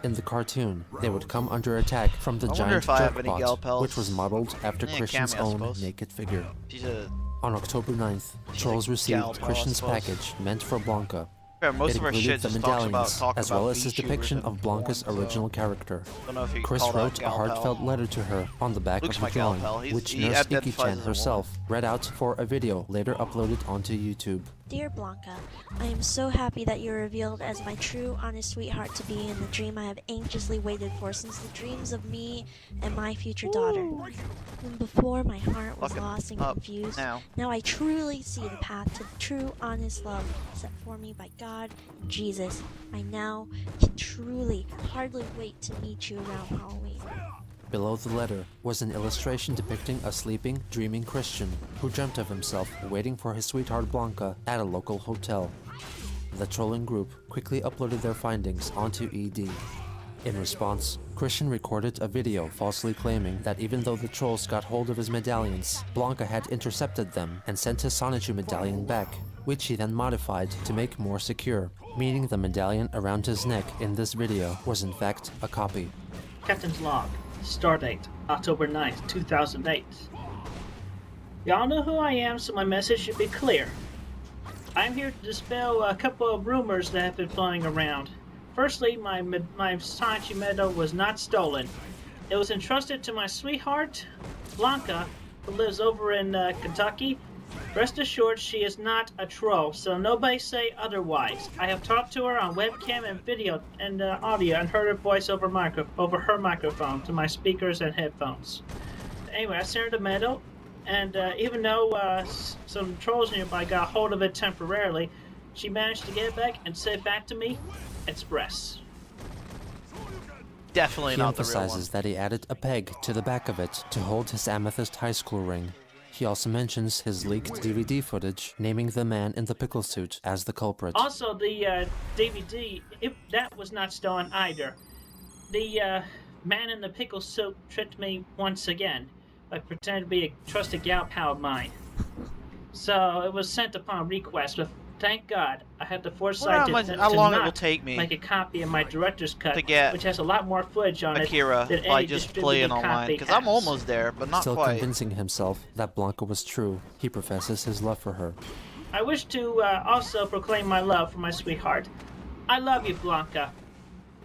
In the cartoon, they would come under attack from the I wonder giant if I have any gal jerkbot, pals. which was modeled after Yeah, Christian's Cammy, I own suppose. naked figure. She's a. On October 9th, She's trolls a received gal pal, I Christian's suppose. package meant for Blanca. Yeah, most It of our included shit the just talks about medallions, talking as well about as his VTubers depiction and of Blanca's porn, so original character. Don't know if you Chris call that wrote a gal heartfelt pal. letter to her on the back Luke's of my the gal drawing, pal. which He Nurse identifies Iki-chan as a woman. herself read out for a video later uploaded onto YouTube. Dear Blanca, I am so happy that you are revealed as my true, honest sweetheart to be in the dream I have anxiously waited for since the dreams of me and my future daughter. When before my heart was Fucking lost and up confused, now. now I truly see the path to true, honest love set for me by God and Jesus. I now can truly hardly wait to meet you around Halloween. Below the letter was an illustration depicting a sleeping, dreaming Christian who dreamt of himself waiting for his sweetheart Blanca at a local hotel. The trolling group quickly uploaded their findings onto ED. In response, Christian recorded a video falsely claiming that even though the trolls got hold of his medallions, Blanca had intercepted them and sent his Sonichu medallion back, which he then modified to make more secure, meaning the medallion around his neck in this video was in fact a copy. Captain's log. Stardate, October 9th, 2008. Y'all know who I am, so my message should be clear. I'm here to dispel a couple of rumors that have been floating around. Firstly, my Sonichu medal was not stolen. It was entrusted to my sweetheart, Blanca, who lives over in Kentucky. Rest assured, she is not a troll, so nobody say otherwise. I have talked to her on webcam and video and audio and heard her voice over her microphone to my speakers and headphones. Anyway, I sent her the medal, and even though some trolls nearby got hold of it temporarily, she managed to get it back and send it back to me express. Definitely He not the real one. emphasizes that he added a peg to the back of it to hold his amethyst high school ring. He also mentions his leaked DVD footage, naming the man in the pickle suit as the culprit. Also, the DVD, that was not stolen either. The man in the pickle suit tricked me once again by pretending to be a trusted gal pal of mine. So it was sent upon request, but thank God I had the foresight to long it not will take me make a copy of my director's cut, to get which has a lot more footage on Akira it than by any just distributed playing online, copy because I'm has. almost there, but not Still quite. convincing himself that Blanca was true, he professes his love for her. I wish to also proclaim my love for my sweetheart. I love you, Blanca.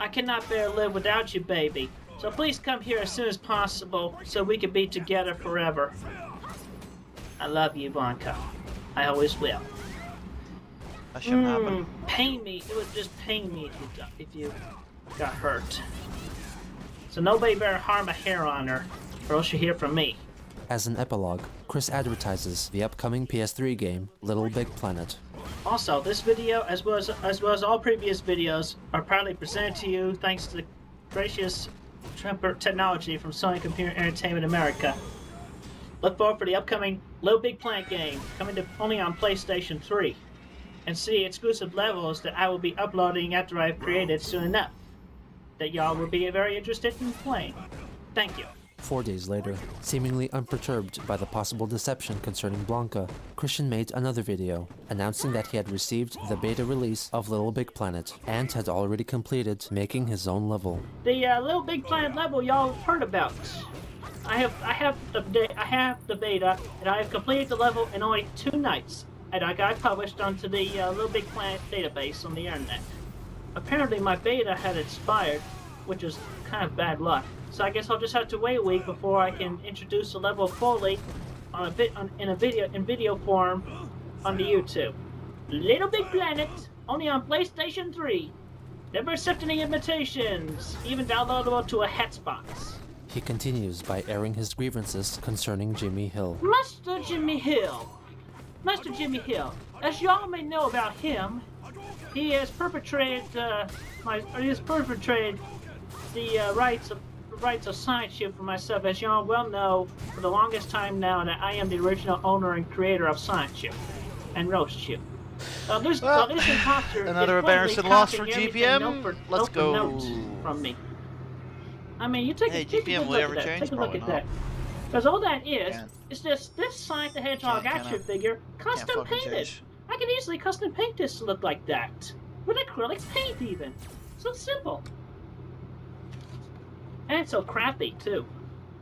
I cannot bear to live without you, baby. So please come here as soon as possible so we can be together forever. I love you, Blanca. I always will. That shouldn't happen. Pain me. It would just pain me if you got hurt. So nobody better harm a hair on her, or else you hear from me. As an epilogue, Chris advertises the upcoming PS3 game, Little Big Planet. Also, this video, as well as all previous videos, are proudly presented to you thanks to the gracious technology from Sony Computer Entertainment America. Look forward for the upcoming Little Big Planet game, coming to only on PlayStation 3, and see exclusive levels that I will be uploading after I've created soon enough, that y'all will be very interested in playing. Thank you. 4 days later, seemingly unperturbed by the possible deception concerning Blanca, Christian made another video, announcing that he had received the beta release of Little Big Planet, and had already completed making his own level. The Little Big Planet level y'all heard about. I have the beta, and I have completed the level in only 2 nights, and I got it published onto the Little Big Planet database on the internet. Apparently my beta had expired, which is kind of bad luck. So I guess I'll just have to wait a week before I can introduce the level fully in video form on the YouTube. Little Big Planet, only on PlayStation 3. Never accept any invitations, even downloadable to a Hexbox. He continues by airing his grievances concerning Jimmy Hill. Master Jimmy Hill, as y'all may know about him, he has perpetrated the rights of science-ship for myself. As y'all well know, for the longest time now, that I am the original owner and creator of science-ship and roast-ship. This imposter Another is embarrassing blatantly loss for copying GPM. everything Let's go. note from me. I mean, you take a GPM good will look ever at that. change? Take a look Probably at not. that. Because all that is Can't. just this Sonic the Hedgehog Can't action I? figure, Can't custom fucking painted. change. I can easily custom paint this to look like that. With acrylic paint even. So simple. And it's so crappy too.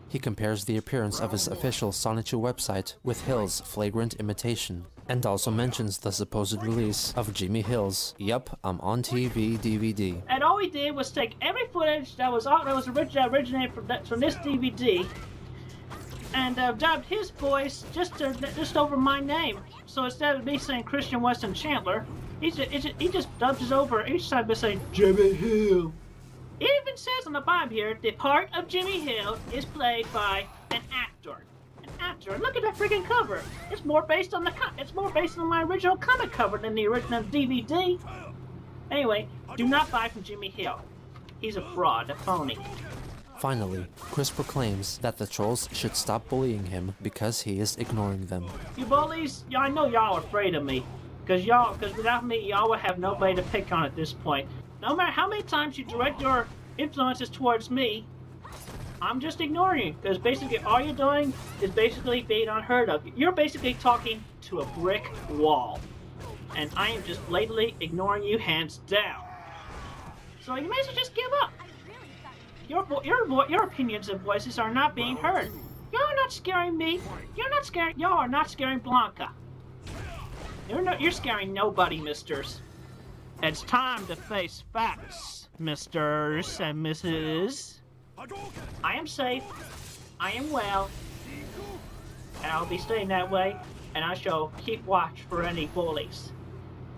He compares the appearance of his official Sonichu website with Hill's flagrant imitation, and also mentions the supposed release of Jimmy Hill's Yup, I'm on TV DVD. And all we did was take every footage that originated from this DVD and dubbed his voice just over my name. So instead of me saying Christian Weston Chandler, he just dubs it over each time by saying Jimmy Hill. It even says on the bottom here, the part of Jimmy Hill is played by an actor. An actor. Look at that freaking cover. It's more based on my original comic cover than the original DVD. Anyway, do not buy from Jimmy Hill. He's a fraud, a phony. Finally, Chris proclaims that the trolls should stop bullying him because he is ignoring them. You bullies, I know y'all are afraid of me. Because without me, y'all would have nobody to pick on at this point. No matter how many times you direct your influences towards me, I'm just ignoring you. Because basically all you're doing is basically being unheard of. You're basically talking to a brick wall. And I am just blatantly ignoring you hands down. So you may as well just give up. Your opinions and voices are not being heard. Y'all are not scaring me. Y'all are not scaring Blanca. You're scaring nobody, misters. It's time to face facts, misters and misses. I am safe, I am well, and I'll be staying that way, and I shall keep watch for any bullies.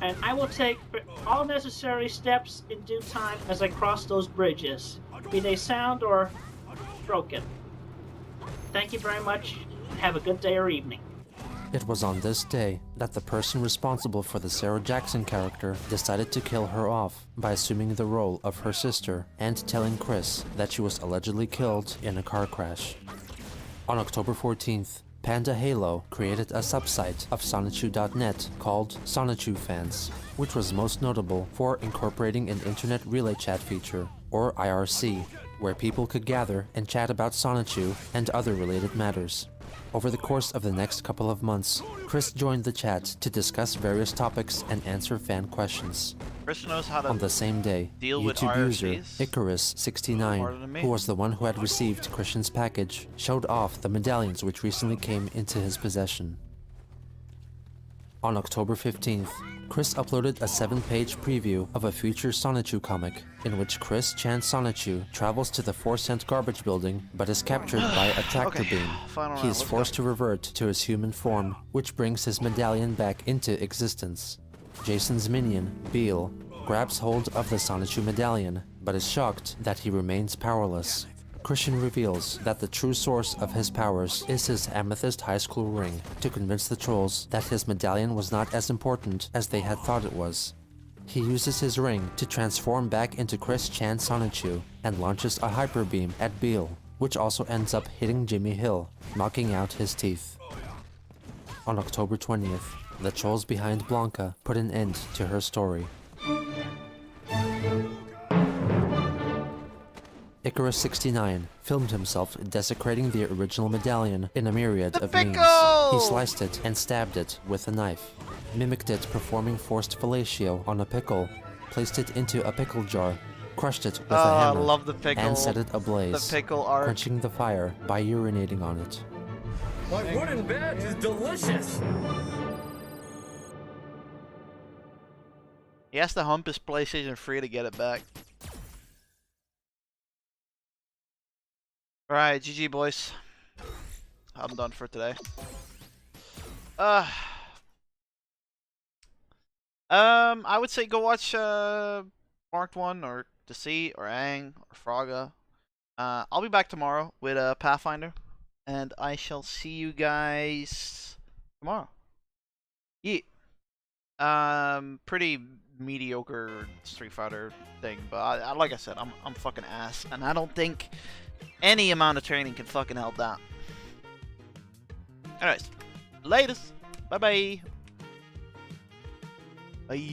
And I will take all necessary steps in due time as I cross those bridges, be they sound or broken. Thank you very much, and have a good day or evening. It was on this day that the person responsible for the Sarah Jackson character decided to kill her off by assuming the role of her sister and telling Chris that she was allegedly killed in a car crash. On October 14th, Panda Halo created a subsite of Sonichu.net called Sonichu Fans, which was most notable for incorporating an internet relay chat feature, or IRC, where people could gather and chat about Sonichu and other related matters. Over the course of the next couple of months, Chris joined the chat to discuss various topics and answer fan questions. Chris knows how to On the same day, deal with YouTube user IRCs. Icarus69, than me. who was the one who had received Christian's package, showed off the medallions which recently came into his possession. On October 15th, Chris uploaded a 7-page preview of a future Sonichu comic, in which Chris Chan Sonichu travels to the 4-cent garbage building but is captured by a tractor Okay, beam. final He round, is let's forced to revert to his human form, which brings his medallion back into existence. Jason's minion, Beal, grabs hold of the Sonichu medallion, but is shocked that he remains powerless. Christian reveals that the true source of his powers is his amethyst high school ring, to convince the trolls that his medallion was not as important as they had thought it was. He uses his ring to transform back into Chris Chan Sonichu and launches a hyper beam at Beal, which also ends up hitting Jimmy Hill, knocking out his teeth. On October 20th, the trolls behind Blanca put an end to her story. Icarus69 filmed himself desecrating the original medallion in a myriad of means. He sliced it and stabbed it with a knife, mimicked it performing forced fellatio on a pickle, placed it into a pickle jar, crushed it with a hammer, I love the pickle. and set it ablaze, The pickle art. quenching the fire by urinating on it. My wooden badge is delicious! He has to hump his PlayStation 3 to get it back. Alright, GG boys. I'm done for today. I would say go watch Marked One or Deceit or Aang or Fraga. I'll be back tomorrow with Pathfinder, and I shall see you guys tomorrow. Yeah. Pretty mediocre Street Fighter thing, but I like I said, I'm fucking ass, and I don't think any amount of training can fucking help that. Anyways, latest. Bye bye. Bye.